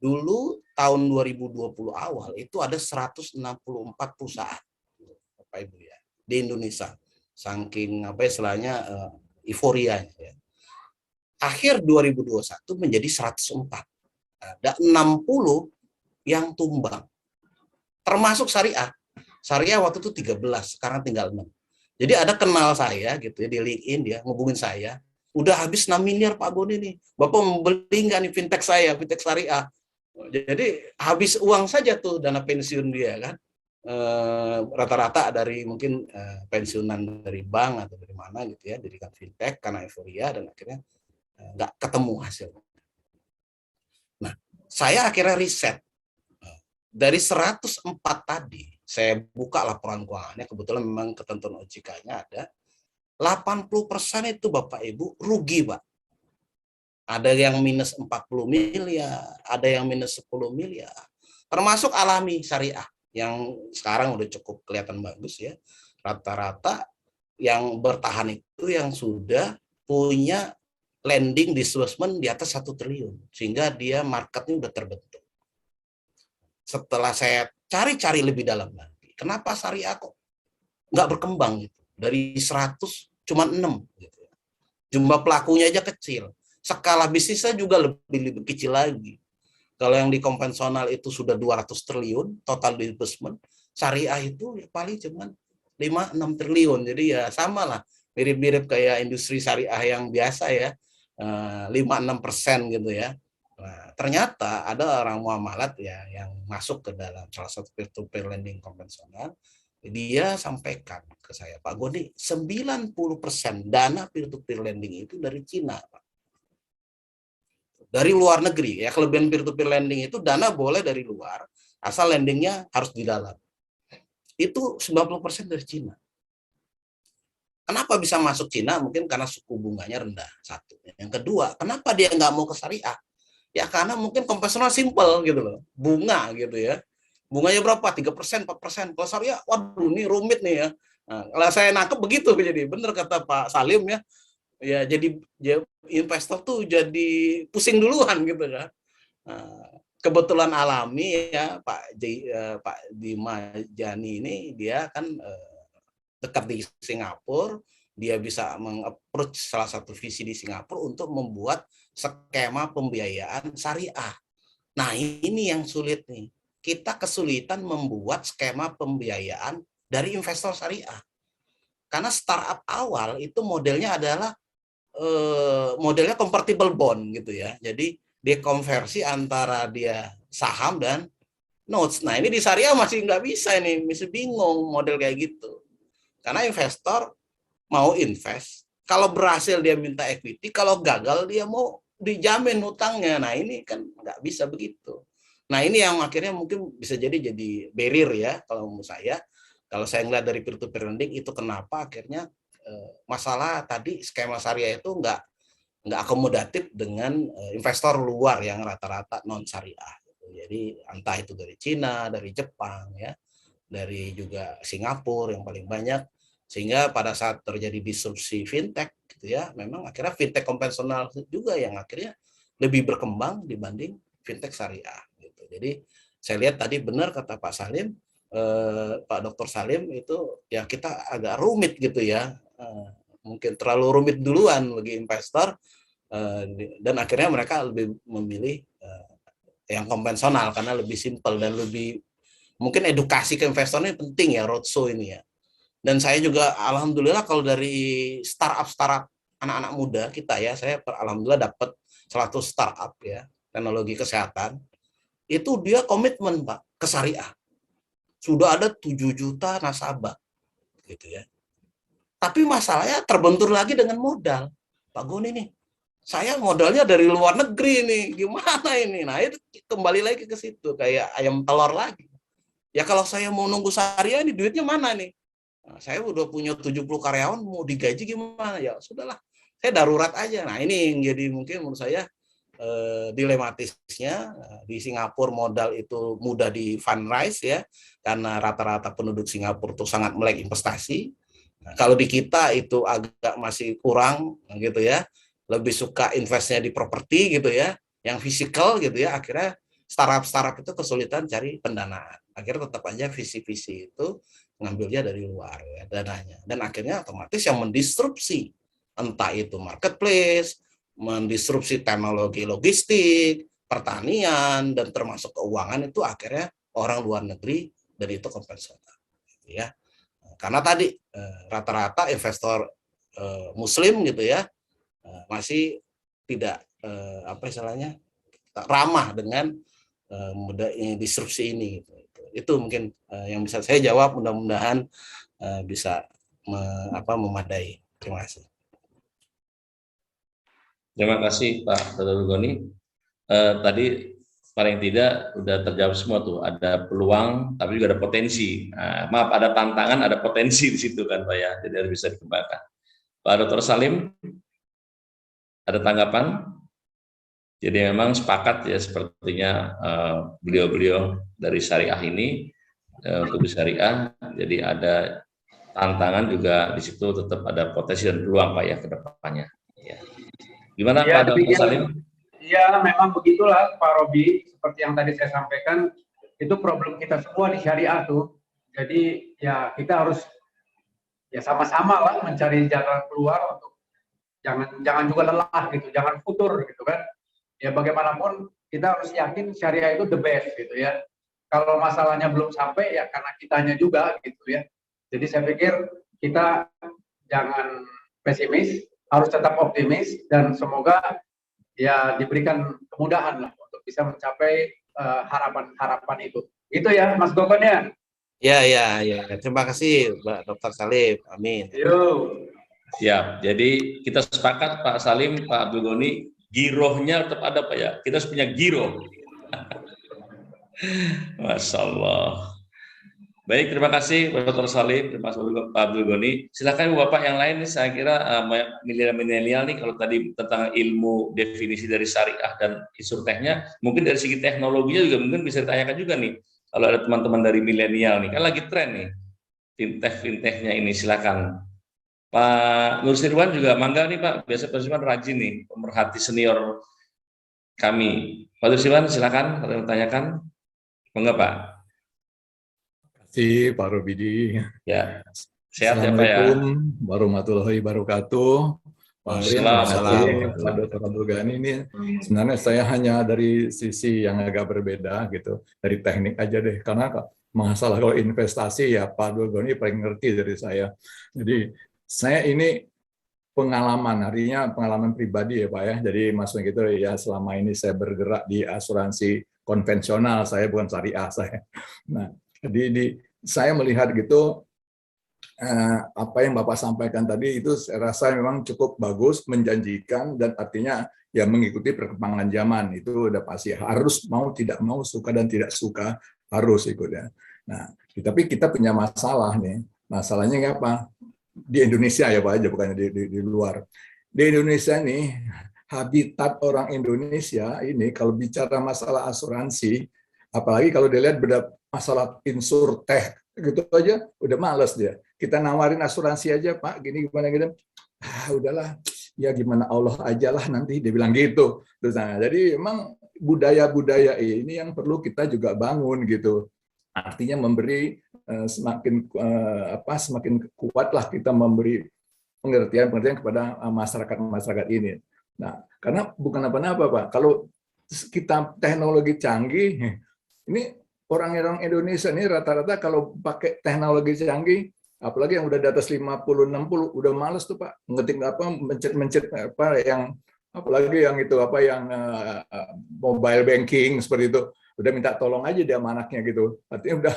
S4: Dulu tahun 2020 awal itu ada 164 perusahaan Bapak Ibu ya di Indonesia. Saking apa istilahnya euforianya ya. Akhir 2021 menjadi 104. Ada 60 yang tumbang. Termasuk syariah. Syariah waktu itu 13, sekarang tinggal 6. Jadi ada kenal saya gitu ya di LinkedIn dia ngubungin saya. Udah habis 6 miliar Pak Goni nih. Bapak mau beli nggak nih fintech saya, fintech syariah. Jadi habis uang saja tuh dana pensiun dia kan, rata-rata dari mungkin pensiunan dari bank atau dari mana gitu ya, dirikan fintech karena euforia dan akhirnya nggak ketemu hasil. Nah, saya akhirnya riset dari 104 tadi, saya buka laporan keuangannya, kebetulan memang ketentuan OJK-nya ada, 80% itu Bapak Ibu rugi Pak. Ada yang minus 40 miliar, ada yang minus 10 miliar. Termasuk alami syariah yang sekarang udah cukup kelihatan bagus ya. Rata-rata yang bertahan itu yang sudah punya lending disbursement di atas 1 triliun. Sehingga dia marketnya udah terbentuk. Setelah saya cari-cari lebih dalam lagi, kenapa syariah kok nggak berkembang gitu? Dari 100 cuma 6 gitu. Jumlah pelakunya aja kecil. Skala bisnisnya juga lebih kecil lagi. Kalau yang di konvensional itu sudah 200 triliun total disbursement, syariah itu ya paling cuma 5-6 triliun. Jadi ya sama lah, mirip-mirip kayak industri syariah yang biasa ya, 5-6% gitu ya. Nah, ternyata ada orang muamalat ya yang masuk ke dalam salah satu peer-to-peer lending konvensional, dia sampaikan ke saya, Pak Goni, 90% dana peer-to-peer lending itu dari Cina, Pak. Dari luar negeri ya, kelebihan peer-to-peer lending itu dana boleh dari luar, asal lendingnya harus di dalam. Itu 90% dari Cina. Kenapa bisa masuk Cina? Mungkin karena suku bunganya rendah, satu. Yang kedua, kenapa dia nggak mau ke syariah? Ya karena mungkin konvensional simple gitu loh, bunga gitu ya. Bunganya berapa? 3%, 4%. Kalau syariah, waduh ini rumit nih ya. Nah, kalau saya nangkep begitu, jadi benar kata Pak Salim ya. Ya jadi investor tuh jadi pusing duluan gitu kan. Nah, kebetulan alami ya Pak Dima Jani ini dia kan dekat di Singapura, dia bisa meng-approach salah satu visi di Singapura untuk membuat skema pembiayaan syariah. Nah, ini yang sulit nih. Kita kesulitan membuat skema pembiayaan dari investor syariah. Karena startup awal itu modelnya adalah modelnya convertible bond gitu ya. Jadi dia konversi antara dia saham dan notes. Nah, ini di syariah masih nggak bisa ini, masih bingung model kayak gitu. Karena investor mau invest, kalau berhasil dia minta equity, kalau gagal dia mau dijamin hutangnya. Nah, ini kan nggak bisa begitu. Nah, ini yang akhirnya mungkin bisa jadi barrier ya kalau menurut saya. Kalau saya ngeliat dari peer-to-peer lending itu kenapa akhirnya masalah tadi skema syariah itu nggak akomodatif dengan investor luar yang rata-rata non syariah. Jadi entah itu dari Cina, dari Jepang ya, dari juga Singapura yang paling banyak, sehingga pada saat terjadi disrupsi fintech gitu ya, memang akhirnya fintech konvensional juga yang akhirnya lebih berkembang dibanding fintech syariah gitu. Jadi saya lihat tadi benar kata Pak Salim, Pak Dr. Salim itu ya kita agak rumit gitu ya, mungkin terlalu rumit duluan bagi investor, dan akhirnya mereka lebih memilih yang konvensional karena lebih simpel dan lebih mungkin edukasi ke investor ini penting ya, roadshow ini ya. Dan saya juga alhamdulillah kalau dari startup anak-anak muda kita ya, saya alhamdulillah dapat 100 startup ya teknologi kesehatan, itu dia komitmen Pak ke syariah. Sudah ada 7 juta nasabah gitu ya. Tapi masalahnya terbentur lagi dengan modal. Pak Goni nih, saya modalnya dari luar negeri nih, gimana ini? Nah, itu kembali lagi ke situ kayak ayam telur lagi. Ya kalau saya mau nunggu syariah ini duitnya mana nih? Nah, saya udah punya 70 karyawan, mau digaji gimana? Ya sudahlah, saya darurat aja. Nah, ini yang jadi mungkin menurut saya dilematisnya. Di Singapura modal itu mudah di fundraise ya, karena rata-rata penduduk Singapura itu sangat melek investasi. Nah, kalau di kita itu agak masih kurang gitu ya, lebih suka investnya di properti gitu ya, yang fisikal gitu ya. Akhirnya startup itu kesulitan cari pendanaan. Akhirnya tetap aja visi-visi itu ngambilnya dari luar ya, dananya. Dan akhirnya otomatis yang mendisrupsi, entah itu marketplace, mendisrupsi teknologi logistik, pertanian, dan termasuk keuangan itu akhirnya orang luar negeri, dan itu konvensional. Gitu ya. Karena tadi rata-rata investor Muslim gitu ya masih tidak apa istilahnya ramah dengan disrupsi ini. Gitu. Itu mungkin yang bisa saya jawab. Mudah-mudahan bisa memadai. Terima kasih.
S1: Terima kasih Pak Dr. Goni. Tadi paling tidak udah terjawab semua tuh. Ada peluang, tapi juga ada potensi. Maaf, ada tantangan, ada potensi di situ kan Pak ya. Jadi harus bisa dikembangkan. Pak Dr. Salim, ada tanggapan? Jadi memang sepakat ya sepertinya beliau-beliau dari syariah ini untuk syariah. Jadi ada tantangan juga di situ, tetap ada potensi dan peluang Pak ya ke depannya. Ya. Gimana ya, Pak Dr. Salim?
S6: Ya, memang begitulah Pak Robi. Seperti yang tadi saya sampaikan, itu problem kita semua di syariah tuh. Jadi ya kita harus ya sama-sama lah mencari jalan keluar untuk jangan juga lelah gitu, jangan futur gitu kan. Ya bagaimanapun kita harus yakin syariah itu the best gitu ya. Kalau masalahnya belum sampai ya karena kitanya juga gitu ya. Jadi saya pikir kita jangan pesimis, harus tetap optimis, dan semoga ya diberikan kemudahan lah untuk bisa mencapai harapan-harapan itu. Itu ya Mas Gogon ya.
S4: Ya. Terima kasih Pak Dr. Salim. Amin.
S6: Yo.
S1: Siap. Jadi kita sepakat Pak Salim, Pak Abdul Goni, girohnya tetap ada Pak ya. Kita harus punya giroh. Masya Allah. Baik, terima kasih Pak Dr. Salim, terima kasih Pak Abdul Goni. Silakan Bapak yang lain nih, saya kira milenial nih kalau tadi tentang ilmu definisi dari syariah dan insurtechnya, mungkin dari segi teknologinya juga mungkin bisa ditanyakan juga nih. Kalau ada teman-teman dari milenial nih, kan lagi tren nih fintechnya ini, silakan. Pak Nur Sirwan juga mangga nih Pak, biasa Pak Sirwan rajin nih, pemerhati senior kami. Pak Nur Sirwan silakan kalau ditanyakan, mangga Pak.
S7: Terima kasih Pak Robidi.
S1: Ya, sehat ya Pak ya.
S7: Assalamualaikum warahmatullahi wabarakatuh. Pak Amrin, terima kasih Pak Dr. Abdul Ghani. Ini sebenarnya saya hanya dari sisi yang agak berbeda gitu, dari teknik aja deh. Karena masalah kalau investasi ya Pak Abdul Ghani paling ngerti dari saya. Jadi saya ini pengalaman, artinya pengalaman pribadi ya Pak ya. Jadi maksudnya gitu ya, selama ini saya bergerak di asuransi konvensional, saya bukan syariah saya. Nah, jadi saya melihat gitu apa yang Bapak sampaikan tadi itu saya rasa memang cukup bagus, menjanjikan, dan artinya ya mengikuti perkembangan zaman itu udah pasti harus, mau tidak mau, suka dan tidak suka harus ikut ya. Nah, tapi kita punya masalah nih. Masalahnya apa? Di Indonesia ya Pak aja, bukannya di luar. Di Indonesia nih, habitat orang Indonesia ini kalau bicara masalah asuransi, apalagi kalau dilihat masalah insurtech gitu aja udah males dia. Kita nawarin asuransi aja Pak, gini gimana gitu. Udahlah, ya gimana Allah aja lah nanti, dia bilang gitu. Terus jadi memang budaya-budaya ini yang perlu kita juga bangun gitu. Artinya memberi semakin kuatlah kita memberi pengertian kepada masyarakat ini. Nah, karena bukan apa-apa Pak. Kalau kita teknologi canggih, ini orang-orang Indonesia ini rata-rata kalau pakai teknologi canggih, apalagi yang udah di atas 50-60, udah males tuh Pak, ngetik apa, mencet apa yang, apalagi yang itu apa yang mobile banking seperti itu, udah minta tolong aja dia sama anaknya gitu, artinya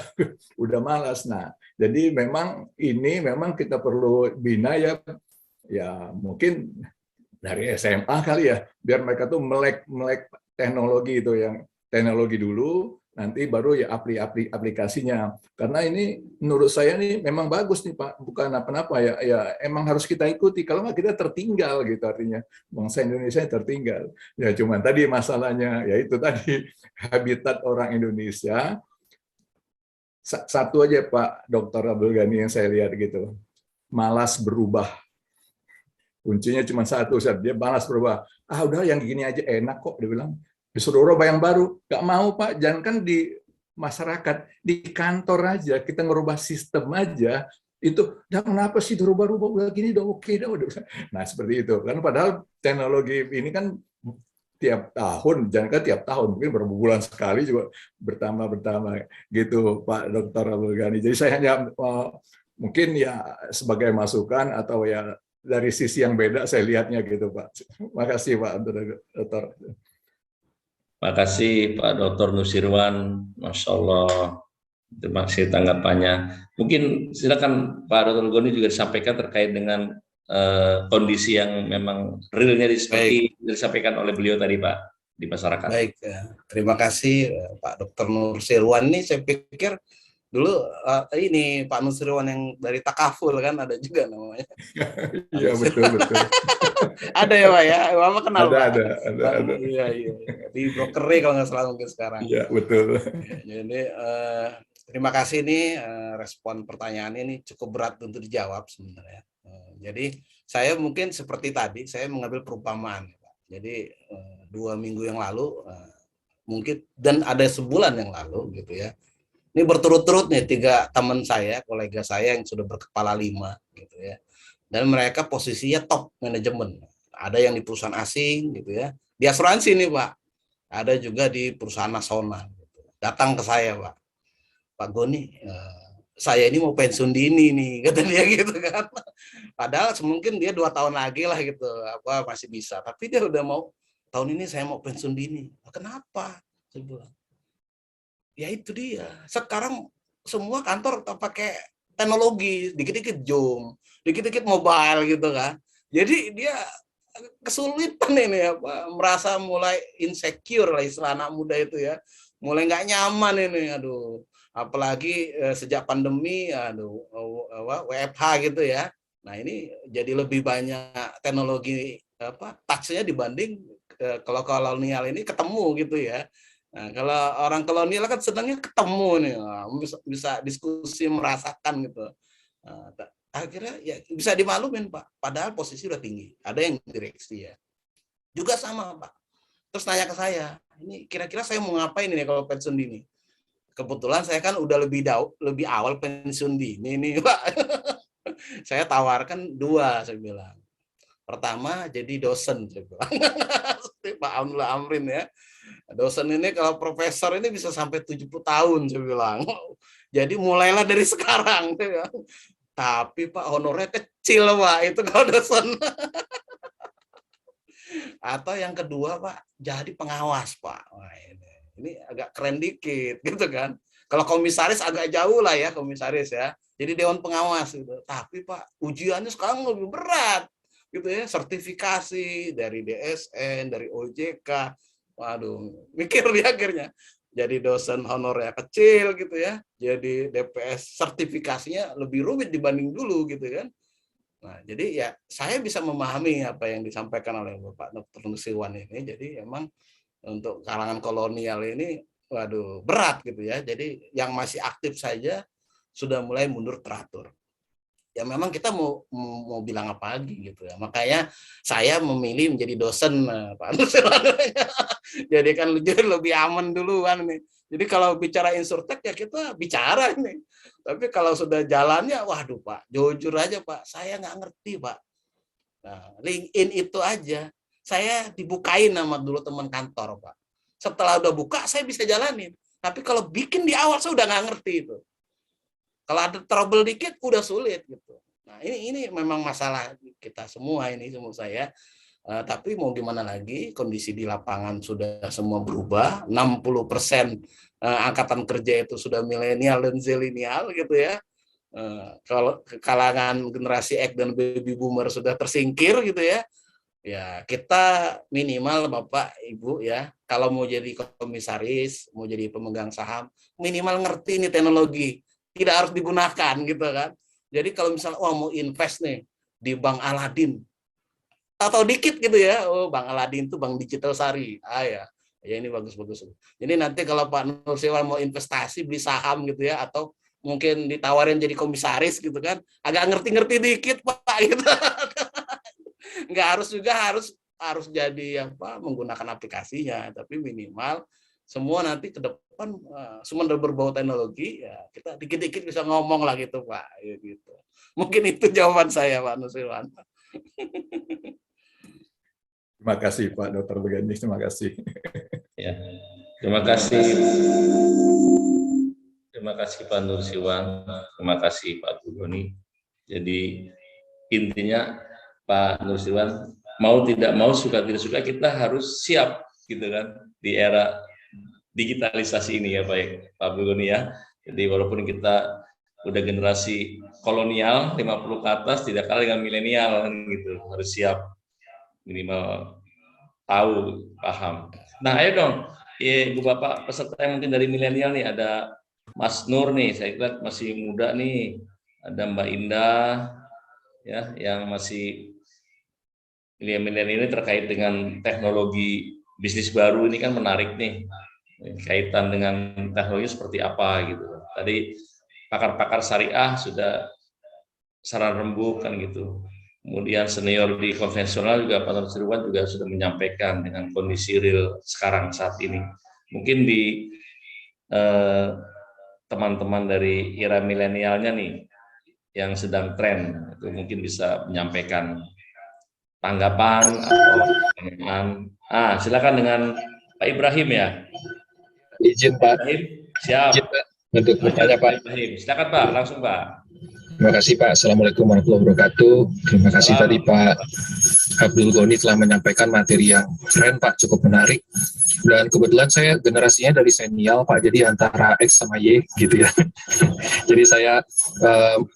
S7: udah malas. Nah, jadi memang ini memang kita perlu bina ya mungkin dari SMA kali ya, biar mereka tuh melek teknologi itu, yang teknologi dulu, nanti baru ya aplikasinya. Karena ini menurut saya nih memang bagus nih Pak, bukan apa-apa ya emang harus kita ikuti, kalau nggak kita tertinggal gitu, artinya bangsa Indonesia tertinggal. Ya cuman tadi masalahnya ya itu tadi, habitat orang Indonesia. Satu aja Pak Dr. Abdul Ghani yang saya lihat gitu, malas berubah. Kuncinya cuma satu, dia malas berubah. Udah yang gini aja enak kok, dia bilang. Disuruh rubah yang baru, nggak mau Pak. Jangan kan di masyarakat, di kantor aja kita ngerubah sistem aja itu. Kenapa sih dirubah-rubah, udah gini udah oke dah. Nah seperti itu. Karena padahal teknologi ini kan tiap tahun, jangan kan tiap tahun, mungkin beberapa bulan sekali juga bertambah gitu Pak Dr. Abdul Ghani. Jadi saya hanya mungkin ya sebagai masukan atau ya dari sisi yang beda saya lihatnya gitu Pak. Makasih Pak Dr.
S1: Terima kasih Pak Dr. Nusirwan, Masya Allah. Terima kasih tanggapannya. Mungkin silakan Pak Dr. Goni juga disampaikan terkait dengan kondisi yang memang realnya seperti disampaikan oleh beliau tadi Pak di masyarakat.
S4: Baik, terima kasih Pak Dr. Nusirwan. Ini saya pikir dulu ini Pak Nusirwan yang dari Takaful kan ada juga namanya.
S7: Iya betul.
S4: Ada ya Pak ya, Mama kenal Pak.
S7: Ada.
S4: Iya. Di brokernya kalau nggak salah mungkin sekarang.
S7: Iya betul.
S4: Jadi terima kasih nih, respon pertanyaan ini cukup berat untuk dijawab sebenarnya. Jadi saya mungkin seperti tadi saya mengambil perumpamaan Pak. Jadi 2 minggu yang lalu mungkin dan ada sebulan yang lalu gitu ya. Ini berturut-turut nih 3 teman saya, kolega saya yang sudah berkepala 5 gitu ya. Dan mereka posisinya top manajemen. Ada yang di perusahaan asing gitu ya. Di asuransi nih Pak. Ada juga di perusahaan nasional gitu. Datang ke saya Pak Goni, saya ini mau pensiun dini nih, kata dia gitu kan. Padahal mungkin dia 2 tahun lagi lah gitu, masih bisa. Tapi dia udah mau, tahun ini saya mau pensiun dini. Kenapa? Saya bilang, ya itu dia. Sekarang semua kantor pakai teknologi, dikit-dikit Zoom, dikit-dikit mobile gitu kan. Jadi dia kesulitan ini merasa mulai insecure lah istilah anak muda itu ya. Mulai nggak nyaman ini, aduh. apalagi sejak pandemi, WFH gitu ya. Nah ini jadi lebih banyak teknologi touch-nya dibanding kalau kolonial ini ketemu gitu ya. Nah, kalau orang kolonial kan senangnya ketemu nih, bisa diskusi merasakan gitu. Nah, akhirnya ya bisa dimaklumin Pak, padahal posisi udah tinggi, ada yang direksi ya. Juga sama Pak. Terus nanya ke saya, ini kira-kira saya mau ngapain ini kalau pensiun dini? Kebetulan saya kan udah lebih awal pensiun dini nih Pak. Saya tawarkan 2, saya bilang. Pertama jadi dosen, saya bilang. Pak Amrin ya. Dosen ini kalau profesor ini bisa sampai 70 tahun, saya bilang. Jadi mulailah dari sekarang. Tapi Pak honornya kecil Pak, itu kalau dosen. Atau yang kedua Pak, jadi pengawas Pak. Wah, ini agak keren dikit gitu kan. Kalau komisaris agak jauh lah ya komisaris ya. Jadi dewan pengawas gitu. Tapi Pak ujiannya sekarang lebih berat gitu ya. Sertifikasi dari DSN, dari OJK. Waduh, mikir dia akhirnya. Jadi dosen honornya kecil gitu ya. Jadi DPS sertifikasinya lebih rumit dibanding dulu gitu kan. Nah, jadi ya saya bisa memahami apa yang disampaikan oleh Bapak Dr. Nusirwan ini. Jadi emang untuk kalangan kolonial ini, waduh, berat gitu ya. Jadi yang masih aktif saja sudah mulai mundur teratur. Ya memang kita mau bilang apa lagi gitu ya. Makanya saya memilih menjadi dosen Pak Nusirwan. Jadi kan lebih aman duluan nih. Jadi kalau bicara insurtech ya kita bicara ini. Tapi kalau sudah jalannya, waduh Pak, jujur aja Pak, saya nggak ngerti Pak. Nah, LinkedIn itu aja, saya dibukain sama dulu teman kantor Pak. Setelah udah buka, saya bisa jalanin. Tapi kalau bikin di awal, saya udah nggak ngerti itu. Kalau ada trouble dikit, udah sulit gitu. Nah ini memang masalah kita semua ini, semua saya. Tapi mau gimana lagi, kondisi di lapangan sudah semua berubah, 60% angkatan kerja itu sudah milenial dan zilenial gitu ya. Kalau kalangan generasi X dan baby boomer sudah tersingkir gitu ya. Ya kita minimal Bapak Ibu ya, kalau mau jadi komisaris, mau jadi pemegang saham, minimal ngerti nih teknologi, tidak harus digunakan gitu kan. Jadi kalau misalnya mau invest nih di Bank Aladin, atau dikit gitu ya, Bang Aladin itu Bank Digital Sari, ya ini bagus-bagus. Jadi nanti kalau Pak Nusirwan mau investasi beli saham gitu ya, atau mungkin ditawarin jadi komisaris gitu kan, agak ngerti-ngerti dikit Pak gitu. Nggak harus juga harus jadi apa menggunakan aplikasinya, tapi minimal semua nanti ke depan semua berbau teknologi ya kita dikit-dikit bisa ngomong lah gitu Pak, gitu. Mungkin itu jawaban saya Pak Nusirwan.
S7: Terima kasih Pak Dr. Begani, terima kasih.
S1: Ya, terima kasih. Terima kasih Pak Nusirwan, terima kasih Pak Bugoni. Jadi intinya Pak Nusirwan mau tidak mau, suka tidak suka, kita harus siap gitu kan di era digitalisasi ini ya Pak Bugoni ya. Jadi walaupun kita udah generasi kolonial 50 ke atas, tidak kalah dengan milenial kan gitu, harus siap minimal tahu, paham. Nah ayo dong, Ibu Bapak peserta yang mungkin dari milenial nih, ada Mas Nur nih, saya kira masih muda nih, ada Mbak Indah ya yang masih milenial ini terkait dengan teknologi bisnis baru ini kan menarik nih, kaitan dengan teknologi seperti apa gitu. Tadi pakar-pakar syariah sudah saran rembuk kan gitu. Kemudian senior di konvensional juga Pak Nusirwan juga sudah menyampaikan dengan kondisi real sekarang saat ini. Mungkin di teman-teman dari era milenialnya nih yang sedang tren itu mungkin bisa menyampaikan tanggapan atau pertanyaan. Silakan dengan Pak Ibrahim ya.
S8: Izin Pak.
S1: Ibrahim, siap.
S8: Izin, Pak. Untuk bertanya Pak.
S1: Ibrahim, silakan Pak, langsung Pak.
S8: Terima kasih Pak. Assalamualaikum warahmatullahi wabarakatuh. Terima kasih tadi Pak Abdul Ghani telah menyampaikan materi yang keren Pak, cukup menarik. Dan kebetulan saya generasinya dari senial Pak, jadi antara X sama Y gitu ya. Jadi saya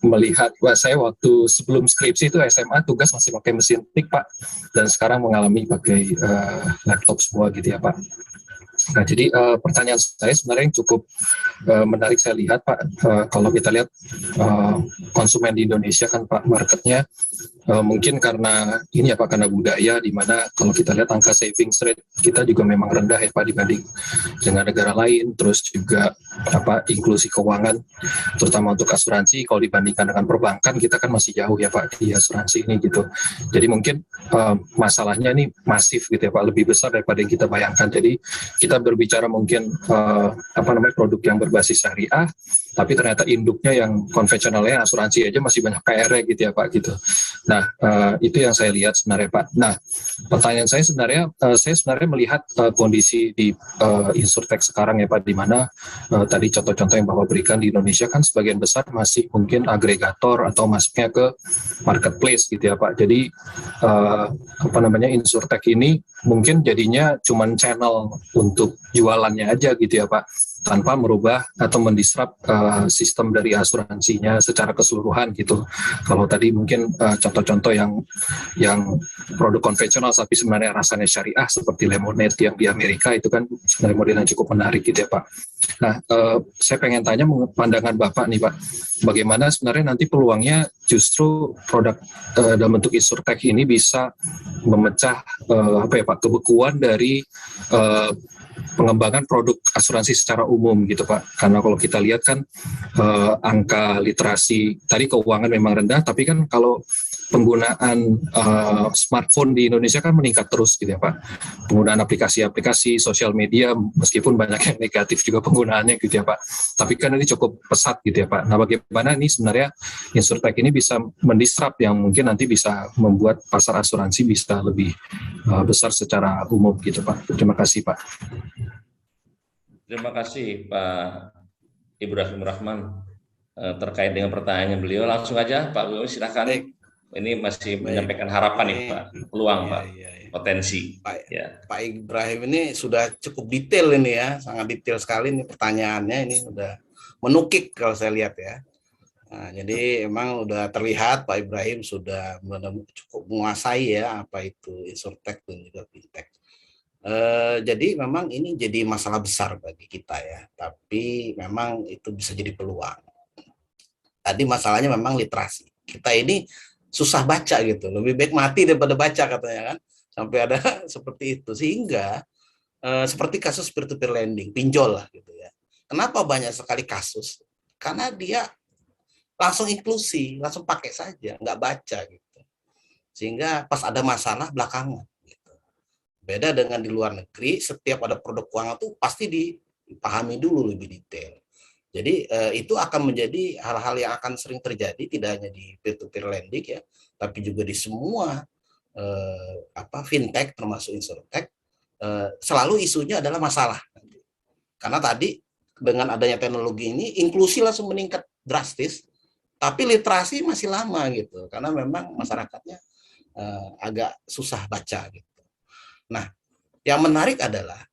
S8: melihat, saya waktu sebelum skripsi itu SMA tugas masih pakai mesin tik Pak, dan sekarang mengalami pakai laptop semua gitu ya Pak. Nah, jadi pertanyaan saya sebenarnya yang cukup menarik saya lihat Pak, kalau kita lihat konsumen di Indonesia kan Pak, marketnya mungkin karena ini ya Pak, karena budaya di mana kalau kita lihat angka savings rate kita juga memang rendah ya Pak dibanding dengan negara lain, terus juga inklusi keuangan terutama untuk asuransi kalau dibandingkan dengan perbankan kita kan masih jauh ya Pak di asuransi ini gitu. Jadi mungkin masalahnya ini masif gitu ya Pak, lebih besar daripada yang kita bayangkan. Jadi kita berbicara mungkin produk yang berbasis syariah, tapi ternyata induknya yang konvensionalnya asuransi aja masih banyak PR-nya gitu ya Pak gitu. Nah, itu yang saya lihat sebenarnya Pak. Nah, pertanyaan saya sebenarnya melihat kondisi di insurtech sekarang ya Pak, di mana tadi contoh-contoh yang Bapak berikan di Indonesia kan sebagian besar masih mungkin agregator atau masuknya ke marketplace gitu ya Pak. Jadi insurtech ini mungkin jadinya cuman channel untuk jualannya aja gitu ya Pak, tanpa merubah atau mendisrupt sistem dari asuransinya secara keseluruhan gitu. Kalau tadi mungkin contoh-contoh yang produk konvensional tapi sebenarnya rasanya syariah seperti Lemonade yang di Amerika itu kan sebenarnya model yang cukup menarik gitu ya Pak. Nah, saya pengen tanya pandangan Bapak nih Pak, bagaimana sebenarnya nanti peluangnya justru produk dalam bentuk insurtech ini bisa memecah kebekuan dari pengembangan produk asuransi secara umum gitu Pak. Karena kalau kita lihat kan angka literasi tadi keuangan memang rendah, tapi kan kalau penggunaan smartphone di Indonesia kan meningkat terus gitu ya Pak. Penggunaan aplikasi-aplikasi sosial media meskipun banyak yang negatif juga penggunaannya gitu ya Pak. Tapi kan ini cukup pesat gitu ya Pak. Nah, bagaimana ini sebenarnya insurtech ini bisa mendisrupt yang mungkin nanti bisa membuat pasar asuransi bisa lebih besar secara umum gitu Pak. Terima kasih Pak.
S1: Terima kasih Pak Ibrahim Rahman terkait dengan pertanyaannya beliau. Langsung aja Pak Beliau, silakan. Ini masih menyampaikan harapan nih Pak, peluang Pak, potensi.
S4: Pak Ibrahim ini sudah cukup detail ini ya, sangat detail sekali ini pertanyaannya, ini udah menukik kalau saya lihat ya. Nah, jadi emang udah terlihat Pak Ibrahim sudah cukup menguasai ya apa itu insurtech dan juga fintech. Jadi memang ini jadi masalah besar bagi kita ya, tapi memang itu bisa jadi peluang. Tadi masalahnya memang literasi. Kita ini susah baca gitu, lebih baik mati daripada baca katanya kan, sampai ada seperti itu. Sehingga seperti kasus peer-to-peer lending, pinjol lah gitu ya. Kenapa banyak sekali kasus? Karena dia langsung inklusi, langsung pakai saja, nggak baca gitu. Sehingga pas ada masalah belakangan. Gitu. Beda dengan di luar negeri, setiap ada produk keuangan tuh pasti dipahami dulu lebih detail. Jadi itu akan menjadi hal-hal yang akan sering terjadi tidak hanya di peer-to-peer lending ya, tapi juga di semua fintech termasuk insurtech. Selalu isunya adalah masalah. Karena tadi dengan adanya teknologi ini inklusi langsung meningkat drastis, tapi literasi masih lama gitu, karena memang masyarakatnya agak susah baca gitu. Nah, yang menarik adalah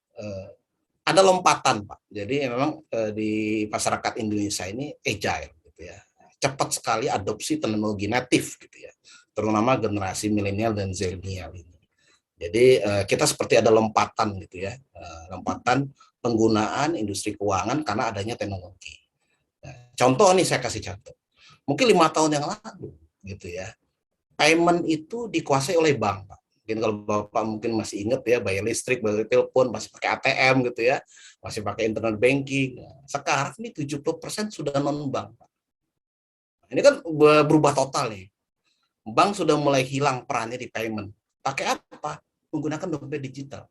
S4: ada lompatan Pak. Jadi memang di masyarakat Indonesia ini agile gitu ya. Cepat sekali adopsi teknologi natif gitu ya. Terutama generasi milenial dan zilenial ini. Jadi kita seperti ada lompatan gitu ya. Lompatan penggunaan industri keuangan karena adanya teknologi. Nah, contoh nih saya kasih contoh. Mungkin 5 tahun yang lalu gitu ya. Payment itu dikuasai oleh bank Pak. Mungkin kalau Bapak mungkin masih ingat ya, bayar listrik, bayar telepon, masih pakai ATM gitu ya, masih pakai internet banking. Sekarang ini 70% sudah non-bank. Ini kan berubah total nih. Bank sudah mulai hilang perannya di payment. Pakai apa? Menggunakan dompet digital.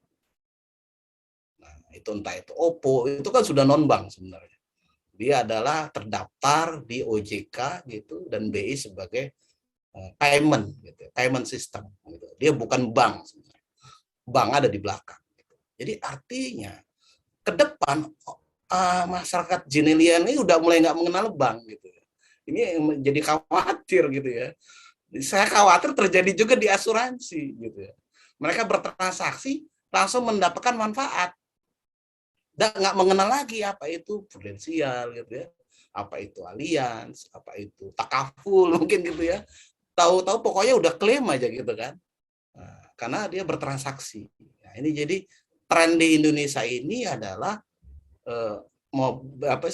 S4: Nah, itu entah itu Oppo, itu kan sudah non-bank sebenarnya. Dia adalah terdaftar di OJK gitu dan BI sebagai payment gitu, payment system gitu. Dia bukan bank sebenarnya. Bank ada di belakang gitu. Jadi artinya ke depan masyarakat milenial ini udah mulai nggak mengenal bank gitu. Ini jadi khawatir gitu ya. Saya khawatir terjadi juga di asuransi gitu ya. Mereka bertransaksi langsung mendapatkan manfaat. Dan nggak mengenal lagi apa itu prudensial gitu ya. Apa itu Allianz, apa itu takaful mungkin gitu ya. Tahu-tahu pokoknya udah klaim aja gitu kan. Nah, karena dia bertransaksi. Nah, ini jadi tren di Indonesia ini adalah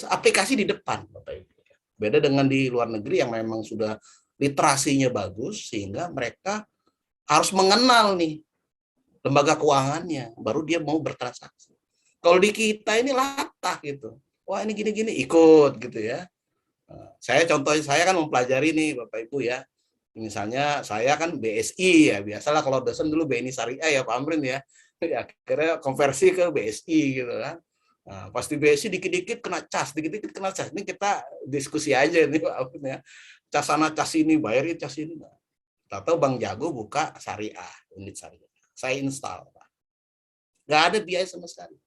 S4: aplikasi di depan, Bapak Ibu. Beda dengan di luar negeri yang memang sudah literasinya bagus, sehingga mereka harus mengenal nih lembaga keuangannya, baru dia mau bertransaksi. Kalau di kita ini latah gitu, wah ini gini-gini ikut gitu ya. Saya kan mempelajari nih Bapak Ibu ya, misalnya saya kan BSI ya, biasalah kalau dosen dulu BNI Syariah ya Pak Amrin ya, akhirnya konversi ke BSI gitu kan. Nah, pasti BSI dikit-dikit kena cas, dikit-dikit kena cas. Ini kita diskusi aja nih Pak Amrin ya, cas sana cas ini, bayarin cas ini. Atau Bang Jago buka syariah, unit syariah. Saya install, Pak. Nggak ada biaya sama sekali.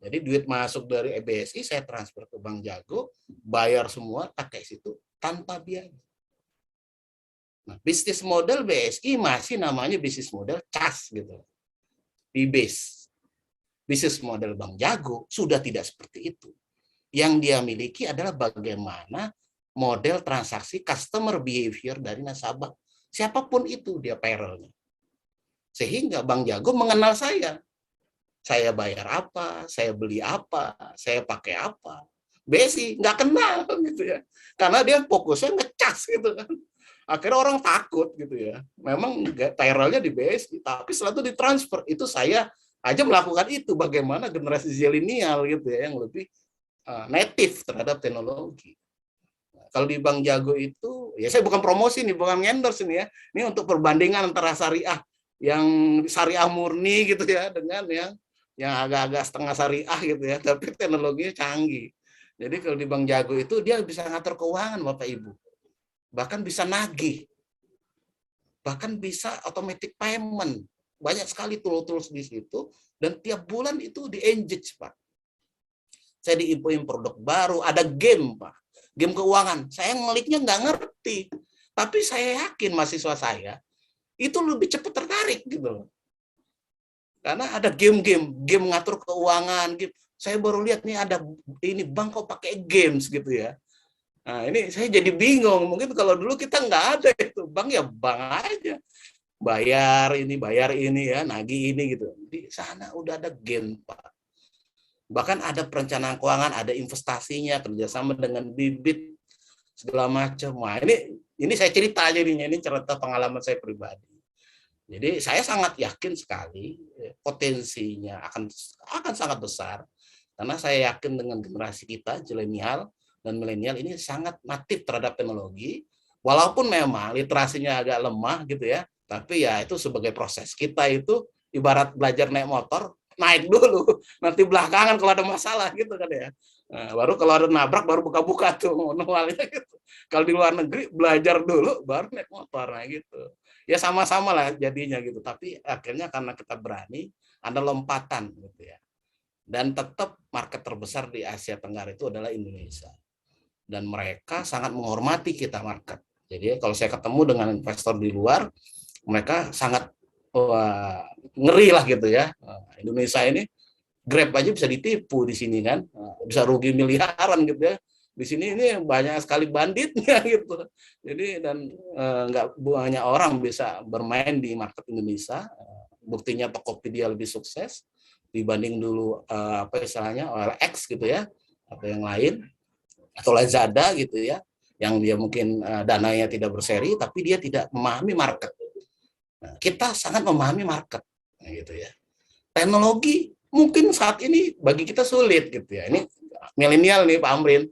S4: Jadi duit masuk dari BSI, saya transfer ke Bang Jago, bayar semua, pakai situ, tanpa biaya. Nah, bisnis model BSI masih namanya bisnis model cas, gitu. Di-base. Bisnis model Bang Jago sudah tidak seperti itu. Yang dia miliki adalah bagaimana model transaksi customer behavior dari nasabah. Siapapun itu dia payroll-nya. Sehingga Bang Jago mengenal saya. Saya bayar apa, saya beli apa, saya pakai apa. BSI nggak kenal gitu ya. Karena dia fokusnya ngecas gitu kan. Akhirnya orang takut gitu ya. Memang payroll-nya di BSI, tapi setelah itu ditransfer. Itu saya aja melakukan itu. Bagaimana generasi zilenial gitu ya, yang lebih native terhadap teknologi. Kalau di Bang Jago itu, ya saya bukan promosi nih, bukan endorse ini ya. Ini untuk perbandingan antara syariah yang syariah murni gitu ya dengan yang agak-agak setengah syariah gitu ya, tapi teknologinya canggih. Jadi kalau di Bang Jago itu dia bisa ngatur keuangan Bapak Ibu. Bahkan bisa nagih. Bahkan bisa automatic payment. Banyak sekali tools-tools di situ dan tiap bulan itu di-engage, Pak. Saya diinfoin produk baru, ada game, Pak. Game keuangan. Saya ngeliknya nggak ngerti. Tapi saya yakin mahasiswa saya itu lebih cepat tertarik gitu loh. Karena ada game ngatur keuangan, game. Saya baru lihat nih ada ini bank kok pakai games gitu ya. Nah, ini saya jadi bingung. Mungkin kalau dulu kita nggak ada itu, bank ya bank aja. Bayar ini ya, nagih ini gitu. Di sana udah ada game, Pak. Bahkan ada perencanaan keuangan, ada investasinya, kerjasama dengan bibit segala macam. Wah, ini saya cerita jadinya, ini cerita pengalaman saya pribadi. Jadi saya sangat yakin sekali potensinya akan sangat besar karena saya yakin dengan generasi kita zilenial dan milenial ini sangat natif terhadap teknologi, walaupun memang literasinya agak lemah gitu ya, tapi ya itu sebagai proses. Kita itu ibarat belajar naik motor, naik dulu, nanti belakangan kalau ada masalah gitu kan ya. Nah, baru kalau ada nabrak baru buka-buka tuh manualnya gitu. Kalau di luar negeri belajar dulu baru naik motor nah gitu. Ya sama-sama lah jadinya gitu, tapi akhirnya karena kita berani ada lompatan gitu ya. Dan tetap market terbesar di Asia Tenggara itu adalah Indonesia. Dan mereka sangat menghormati kita market. Jadi kalau saya ketemu dengan investor di luar, mereka sangat ngeri lah gitu ya. Indonesia ini Grab aja bisa ditipu di sini kan, bisa rugi miliaran gitu ya. Di sini ini banyak sekali banditnya gitu. Jadi dan nggak banyak orang bisa bermain di market Indonesia. Buktinya Tokopedia lebih sukses dibanding dulu apa istilahnya OLX gitu ya atau yang lain atau Lazada gitu ya, yang dia mungkin dananya tidak berseri tapi dia tidak memahami market. Nah, kita sangat memahami market gitu ya. Teknologi mungkin saat ini bagi kita sulit gitu ya. Ini milenial nih Pak Amrin.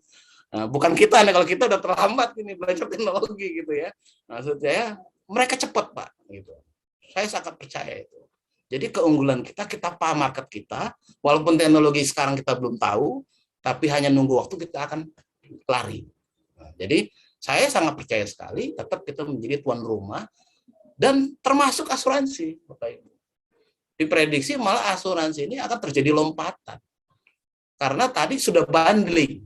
S4: Nah, bukan kita nih, kalau kita udah terlambat ini belajar teknologi gitu ya. Maksudnya mereka cepat Pak gitu. Saya sangat percaya itu. Jadi keunggulan kita paham market kita, walaupun teknologi sekarang kita belum tahu, tapi hanya nunggu waktu kita akan lari. Nah, jadi saya sangat percaya sekali tetap kita menjadi tuan rumah dan termasuk asuransi Bapak Ibu. Diprediksi malah asuransi ini akan terjadi lompatan. Karena tadi sudah bundling.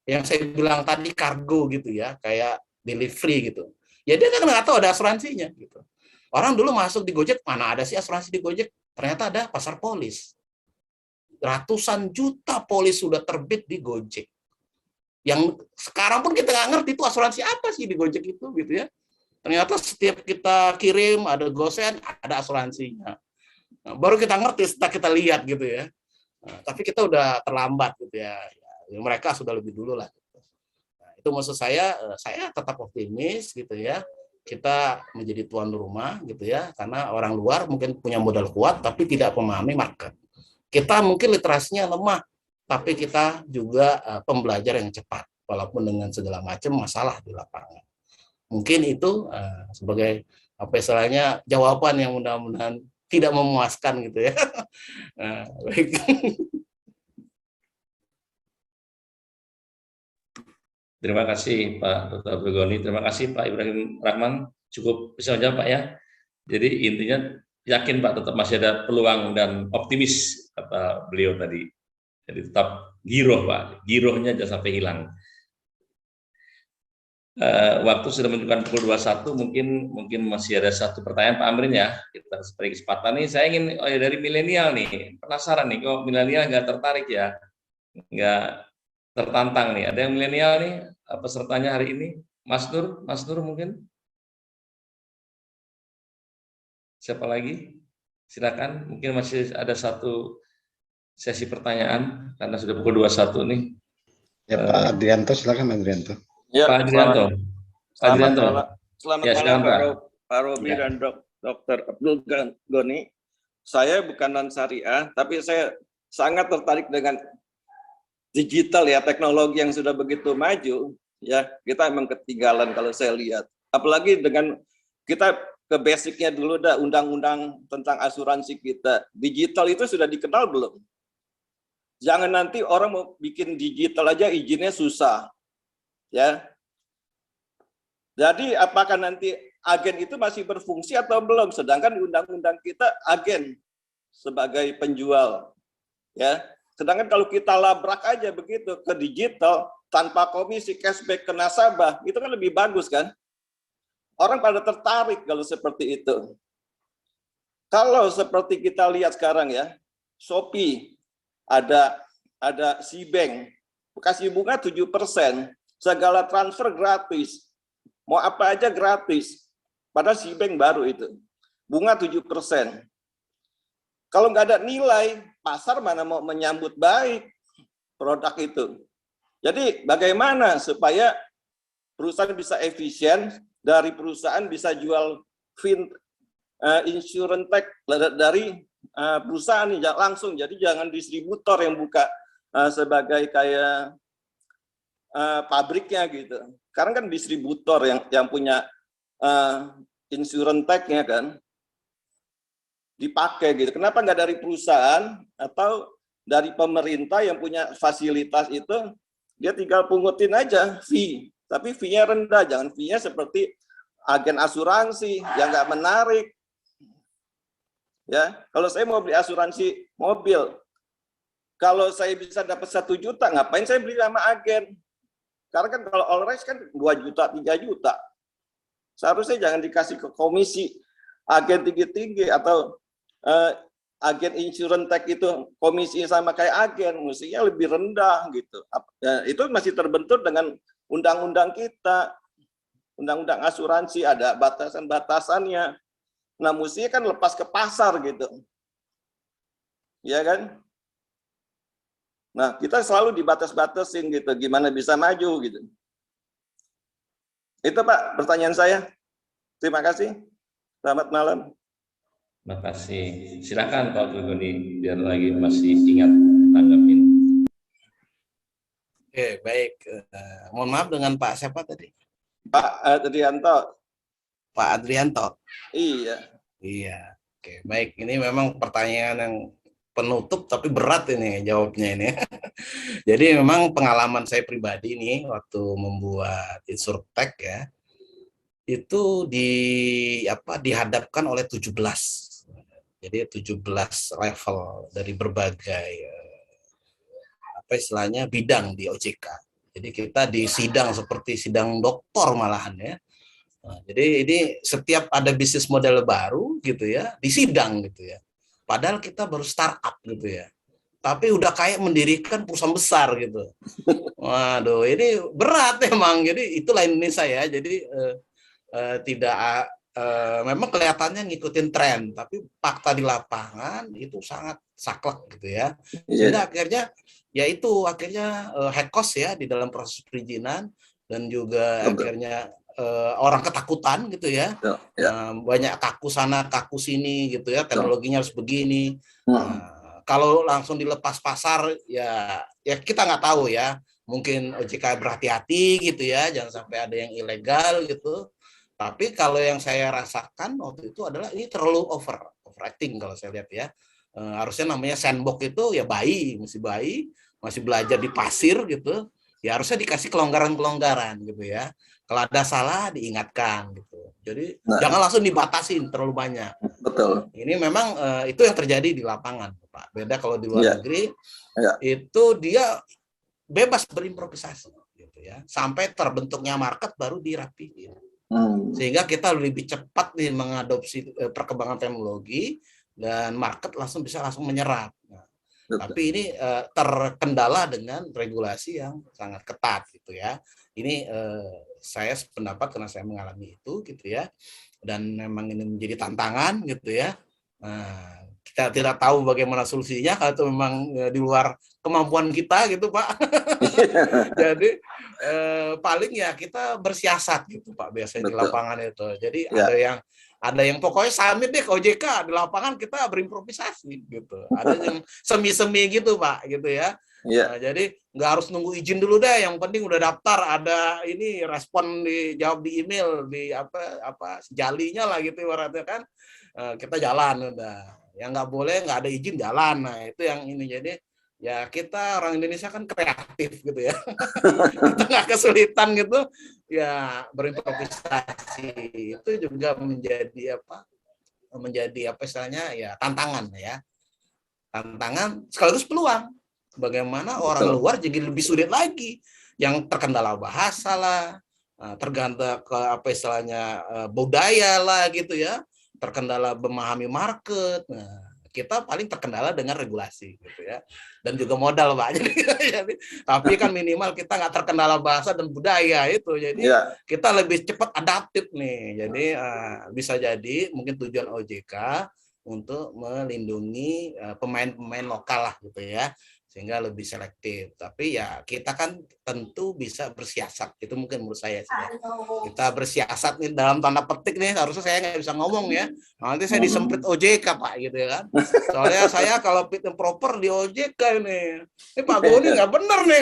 S4: Yang saya bilang tadi kargo gitu ya, kayak delivery gitu. Ya dia kan nggak tahu ada asuransinya gitu. Orang dulu masuk di Gojek, mana ada sih asuransi di Gojek? Ternyata ada pasar polis. Ratusan juta polis sudah terbit di Gojek. Yang sekarang pun kita nggak ngerti itu asuransi apa sih di Gojek itu gitu ya. Ternyata setiap kita kirim ada gosen, ada asuransinya. Nah, baru kita ngerti setelah kita lihat gitu ya. Nah, tapi kita udah terlambat gitu ya. Mereka sudah lebih dulu lah. Nah, itu maksud saya tetap optimis gitu ya. Kita menjadi tuan rumah gitu ya, karena orang luar mungkin punya modal kuat tapi tidak memahami market. Kita mungkin literasinya lemah, tapi kita juga pembelajar yang cepat, walaupun dengan segala macam masalah di lapangan. Mungkin itu sebagai apa istilahnya jawaban yang mudah-mudahan tidak memuaskan gitu ya. Baik.
S1: Terima kasih Pak Dr. Abdul Ghani, terima kasih Pak Ibrahim Rahman, cukup bisa menjawab Pak ya. Jadi intinya yakin Pak tetap masih ada peluang dan optimis kata beliau tadi. Jadi tetap giroh Pak, girohnya jangan sampai hilang. Waktu sudah menunjukkan pukul 21, mungkin masih ada satu pertanyaan Pak Amrin ya. Kita sebagai kesempatan nih, saya ingin dari milenial nih, penasaran nih kok milenial nggak tertarik ya, nggak tertantang nih. Ada yang milenial nih pesertanya hari ini? Mas Nur mungkin? Siapa lagi? Silakan. Mungkin masih ada satu sesi pertanyaan karena sudah pukul 21 nih.
S3: Ya Pak Adrianto, silakan Adrianto.
S1: Ya, Pak Adrianto.
S9: Selamat
S1: ya,
S9: malam Pak Robi
S1: ya.
S9: dan Dr. Abdul Ghani. Saya bukan non-syariah, tapi saya sangat tertarik dengan digital ya, teknologi yang sudah begitu maju. Ya, kita emang ketinggalan kalau saya lihat. Apalagi dengan kita ke basicnya dulu dah, undang-undang tentang asuransi kita. Digital itu sudah dikenal belum? Jangan nanti orang mau bikin digital aja izinnya susah. Ya. Jadi apakah nanti agen itu masih berfungsi atau belum? Sedangkan di undang-undang kita agen sebagai penjual. Ya. Sedangkan kalau kita labrak aja begitu ke digital tanpa komisi cashback ke nasabah, itu kan lebih bagus kan? Orang pada tertarik kalau seperti itu. Kalau seperti kita lihat sekarang ya, Shopee, ada Cbank, kasih bunga 7%, segala transfer gratis, mau apa aja gratis. Padahal Cbank baru itu, bunga 7%. Kalau nggak ada nilai, pasar mana mau menyambut baik produk itu. Jadi bagaimana supaya perusahaan bisa efisien, dari perusahaan bisa jual insurance tag dari perusahaan langsung, jadi jangan distributor yang buka sebagai kayak pabriknya gitu. Karena kan distributor yang punya insurance tag-nya kan dipakai gitu. Kenapa nggak dari perusahaan atau dari pemerintah yang punya fasilitas itu, dia tinggal pungutin aja fee, tapi fee-nya rendah, jangan fee-nya seperti agen asuransi yang nggak menarik. Ya, kalau saya mau beli asuransi mobil, kalau saya bisa dapat 1 juta, ngapain saya beli sama agen? Karena kan kalau all rights kan 2 juta, 3 juta. Seharusnya jangan dikasih ke komisi agen tinggi-tinggi atau agen insurance tag itu komisi sama kayak agen, mestinya lebih rendah gitu. Itu masih terbentur dengan undang-undang kita, undang-undang asuransi ada batasan-batasannya. Nah, mestinya kan lepas ke pasar gitu, ya kan? Nah, kita selalu dibatas-batasin gitu, gimana bisa maju gitu. Itu Pak pertanyaan saya. Terima kasih. Selamat malam.
S1: Terima kasih. Silakan Pak Abdul Ghani, biar lagi masih ingat tanggapin.
S4: Oke, baik. Mohon maaf dengan Pak siapa tadi?
S9: Pak Adrianto.
S4: Pak Adrianto.
S9: Iya.
S4: Iya. Oke, baik. Ini memang pertanyaan yang penutup tapi berat ini jawabnya ini. Jadi memang pengalaman saya pribadi nih waktu membuat insurtech ya, itu dihadapkan oleh 17. Jadi 17 level dari berbagai istilahnya bidang di OJK. Jadi kita di sidang seperti sidang doktor malahan ya. Nah, jadi ini setiap ada bisnis model baru gitu ya, di sidang gitu ya. Padahal kita baru startup gitu ya. Tapi udah kayak mendirikan perusahaan besar gitu. Waduh, ini berat emang. Jadi itulah Indonesia ya. Jadi tidak memang kelihatannya ngikutin tren, tapi fakta di lapangan itu sangat saklek gitu ya. Sehingga akhirnya ya itu akhirnya high cost ya di dalam proses perizinan, dan juga akhirnya orang ketakutan gitu ya. Banyak kaku sana kaku sini gitu ya, teknologinya harus begini. Kalau langsung dilepas pasar ya kita nggak tahu ya, mungkin OJK berhati-hati gitu ya, jangan sampai ada yang ilegal gitu. Tapi kalau yang saya rasakan waktu itu adalah ini terlalu overacting kalau saya lihat ya. Harusnya namanya sandbox itu ya bayi, masih belajar di pasir gitu. Ya harusnya dikasih kelonggaran-kelonggaran gitu ya. Kalau ada salah diingatkan gitu. Jadi jangan langsung dibatasin terlalu banyak.
S9: Betul.
S4: Ini memang itu yang terjadi di lapangan, Pak. Beda kalau di luar negeri itu dia bebas berimprovisasi gitu ya. Sampai terbentuknya market baru dirapiin. Sehingga kita lebih cepat nih mengadopsi perkembangan teknologi dan market bisa langsung menyerap. Nah, tapi ini terkendala dengan regulasi yang sangat ketat gitu ya. Ini saya sependapat karena saya mengalami itu gitu ya. Dan memang ini menjadi tantangan gitu ya. Kita tidak tahu bagaimana solusinya kalau itu memang di luar kemampuan kita gitu Pak. Jadi paling ya kita bersiasat gitu Pak biasanya di lapangan itu. Jadi ada yang pokoknya samit deh ke OJK, di lapangan kita berimprovisasi gitu. Ada yang semi-semi gitu Pak gitu ya. Nah, jadi nggak harus nunggu izin dulu deh, yang penting udah daftar, ada ini respon dijawab di email, di apa sejalinya lah gitu ibaratnya kan. Kita jalan udah. Yang nggak boleh nggak ada izin jalan. Nah itu yang ini, jadi ya kita orang Indonesia kan kreatif gitu ya. Kita nggak kesulitan gitu ya, berimprovisasi itu juga menjadi apa istilahnya ya, tantangan sekaligus peluang. Bagaimana orang luar jadi lebih sulit lagi, yang terkendala bahasa lah, tergantung ke apa istilahnya budaya lah gitu ya, terkendala memahami market. Nah, kita paling terkendala dengan regulasi gitu ya, dan juga modal Pak. Jadi tapi kan minimal kita nggak terkendala bahasa dan budaya itu, jadi kita lebih cepat adaptif nih. Jadi bisa jadi mungkin tujuan OJK untuk melindungi pemain-pemain lokal lah gitu ya, sehingga lebih selektif. Tapi ya kita kan tentu bisa bersiasat, itu mungkin menurut saya sih. Kita bersiasat nih dalam tanda petik nih, harusnya saya nggak bisa ngomong ya, nanti saya disemprit OJK Pak gitu ya kan. Soalnya saya kalau fit and proper di OJK ini Pak Goni nggak bener nih,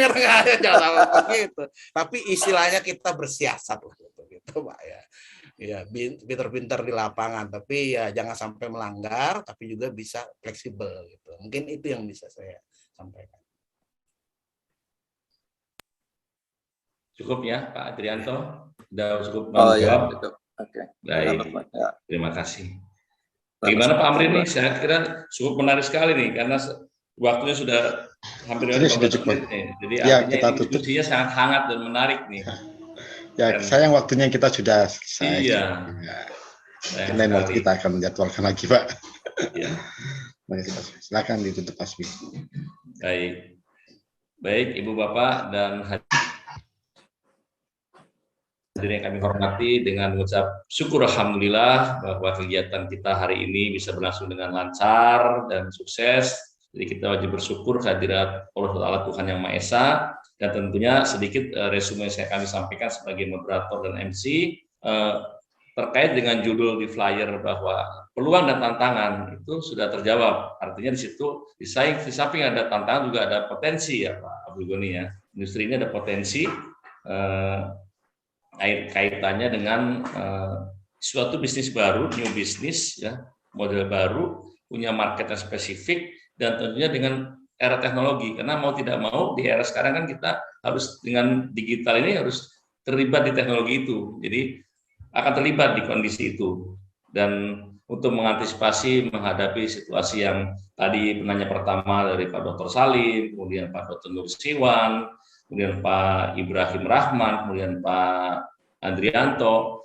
S4: jangan gitu. Tapi istilahnya kita bersiasat lah gitu Pak ya. Ya pinter-pinter di lapangan, tapi ya jangan sampai melanggar, tapi juga bisa fleksibel gitu. Mungkin itu yang bisa saya sampaikan.
S1: Cukup ya Pak Adrianto, sudah cukup menjawab.
S9: Oke.
S1: Baik, terima kasih. Bagaimana Pak Amri nih? Saya kira cukup menarik sekali nih, karena waktunya sudah hampir 15 menit nih. Jadi
S3: ya, kita tutup.
S1: Diskusinya sangat hangat dan menarik nih.
S3: Ya, sayang waktunya kita sudah selesai.
S1: Iya.
S3: Lain waktu kita akan menjadwalkan lagi Pak. Iya. Silakan ditutup Asmi.
S1: Baik Ibu Bapak dan hadirin yang kami hormati, dengan mengucap syukur alhamdulillah bahwa kegiatan kita hari ini bisa berlangsung dengan lancar dan sukses. Jadi kita wajib bersyukur kehadirat Allah Ta'ala Tuhan Yang Maha Esa, dan tentunya sedikit resume yang kami sampaikan sebagai moderator dan MC terkait dengan judul di flyer bahwa peluang dan tantangan itu sudah terjawab. Artinya di situ di samping ada tantangan juga ada potensi ya Pak Abdul Goni ya. Industri ini ada potensi kaitannya dengan suatu bisnis baru, new business ya, model baru, punya market yang spesifik, dan tentunya dengan era teknologi. Karena mau tidak mau di era sekarang kan kita harus dengan digital ini harus terlibat di teknologi itu. Jadi akan terlibat di kondisi itu, dan untuk mengantisipasi menghadapi situasi yang tadi penanya pertama dari Pak Dr. Salim, kemudian Pak Dr. Nur Siwan, kemudian Pak Ibrahim Rahman, kemudian Pak Andrianto,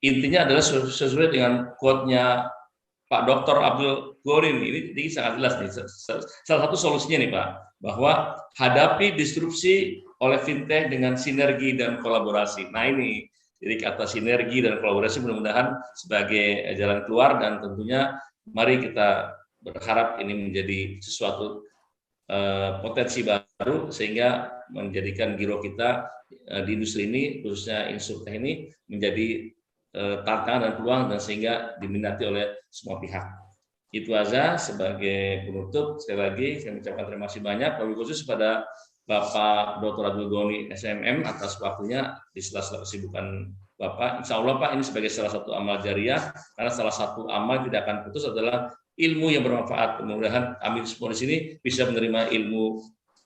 S1: intinya adalah sesuai dengan quote-nya Pak Dr. Abdul Goni. Ini sangat jelas nih, salah satu solusinya nih Pak, bahwa hadapi disrupsi oleh fintech dengan sinergi dan kolaborasi. Nah ini Jadi kata sinergi dan kolaborasi mudah-mudahan sebagai jalan keluar, dan tentunya mari kita berharap ini menjadi sesuatu potensi baru sehingga menjadikan giro kita di industri ini, khususnya Insurtech ini, menjadi tantangan dan peluang, dan sehingga diminati oleh semua pihak. Itu aja sebagai penutup. Sekali lagi saya mengucapkan terima kasih banyak, wabil khusus pada Bapak Dr. Abdul Ghani SMM atas waktunya di sela-sela kesibukan Bapak. Insya Allah Pak, ini sebagai salah satu amal jariah, karena salah satu amal tidak akan putus adalah ilmu yang bermanfaat. Mudah-mudahan kami semua di sini bisa menerima ilmu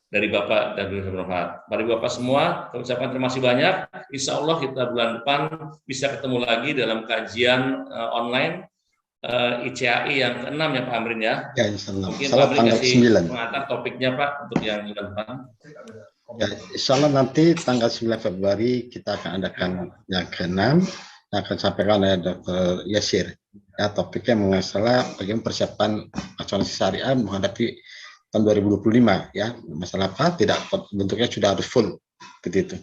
S1: dari Bapak dan bisa bermanfaat. Mari Bapak semua, kami ucapkan terima kasih banyak. Insya Allah kita bulan depan bisa ketemu lagi dalam kajian online ICAI yang ke-6 ya Pak Amrin ya.
S3: Ya, insya Allah.
S1: Mungkin
S3: Salah
S1: Pak Amrin
S3: tanggal
S1: kasih
S3: 9.
S1: mengantar topiknya Pak untuk yang bulan depan.
S3: Ya, insya Allah nanti tanggal 9 Februari kita akan adakan yang ke-6 yang akan sampaikan oleh Dr. Yasir. Ya, topiknya mengenai bagaimana persiapan asuransi syariah menghadapi tahun 2025 ya. Masalah apa? Tidak, bentuknya sudah harus full begitu.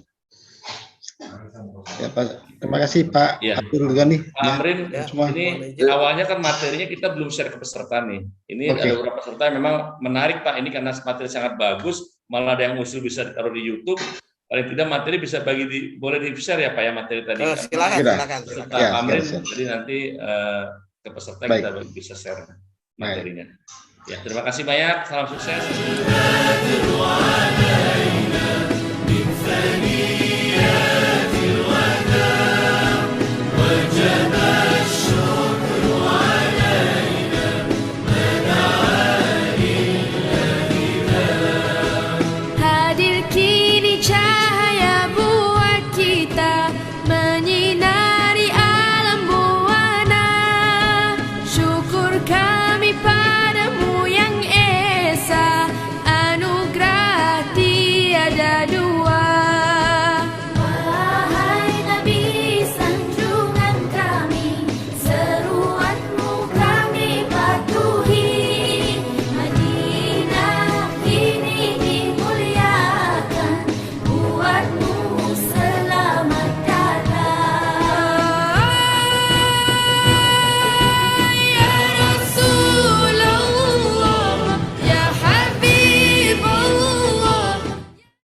S3: Ya, Pak. Terima kasih Pak Abdul Ghani.
S1: Pak Amrin, ini awalnya kan materinya kita belum share ke peserta nih. Ini ada beberapa peserta yang memang menarik Pak, ini karena materi sangat bagus, malah ada yang usul bisa ditaruh di YouTube. Paling tidak materi bisa boleh di-share ya Pak ya materi tadi.
S4: Silakan.
S1: Pak Amrin, jadi nanti ke peserta kita bisa share materinya. Ya, terima kasih banyak, salam sukses.
S10: من ثنيا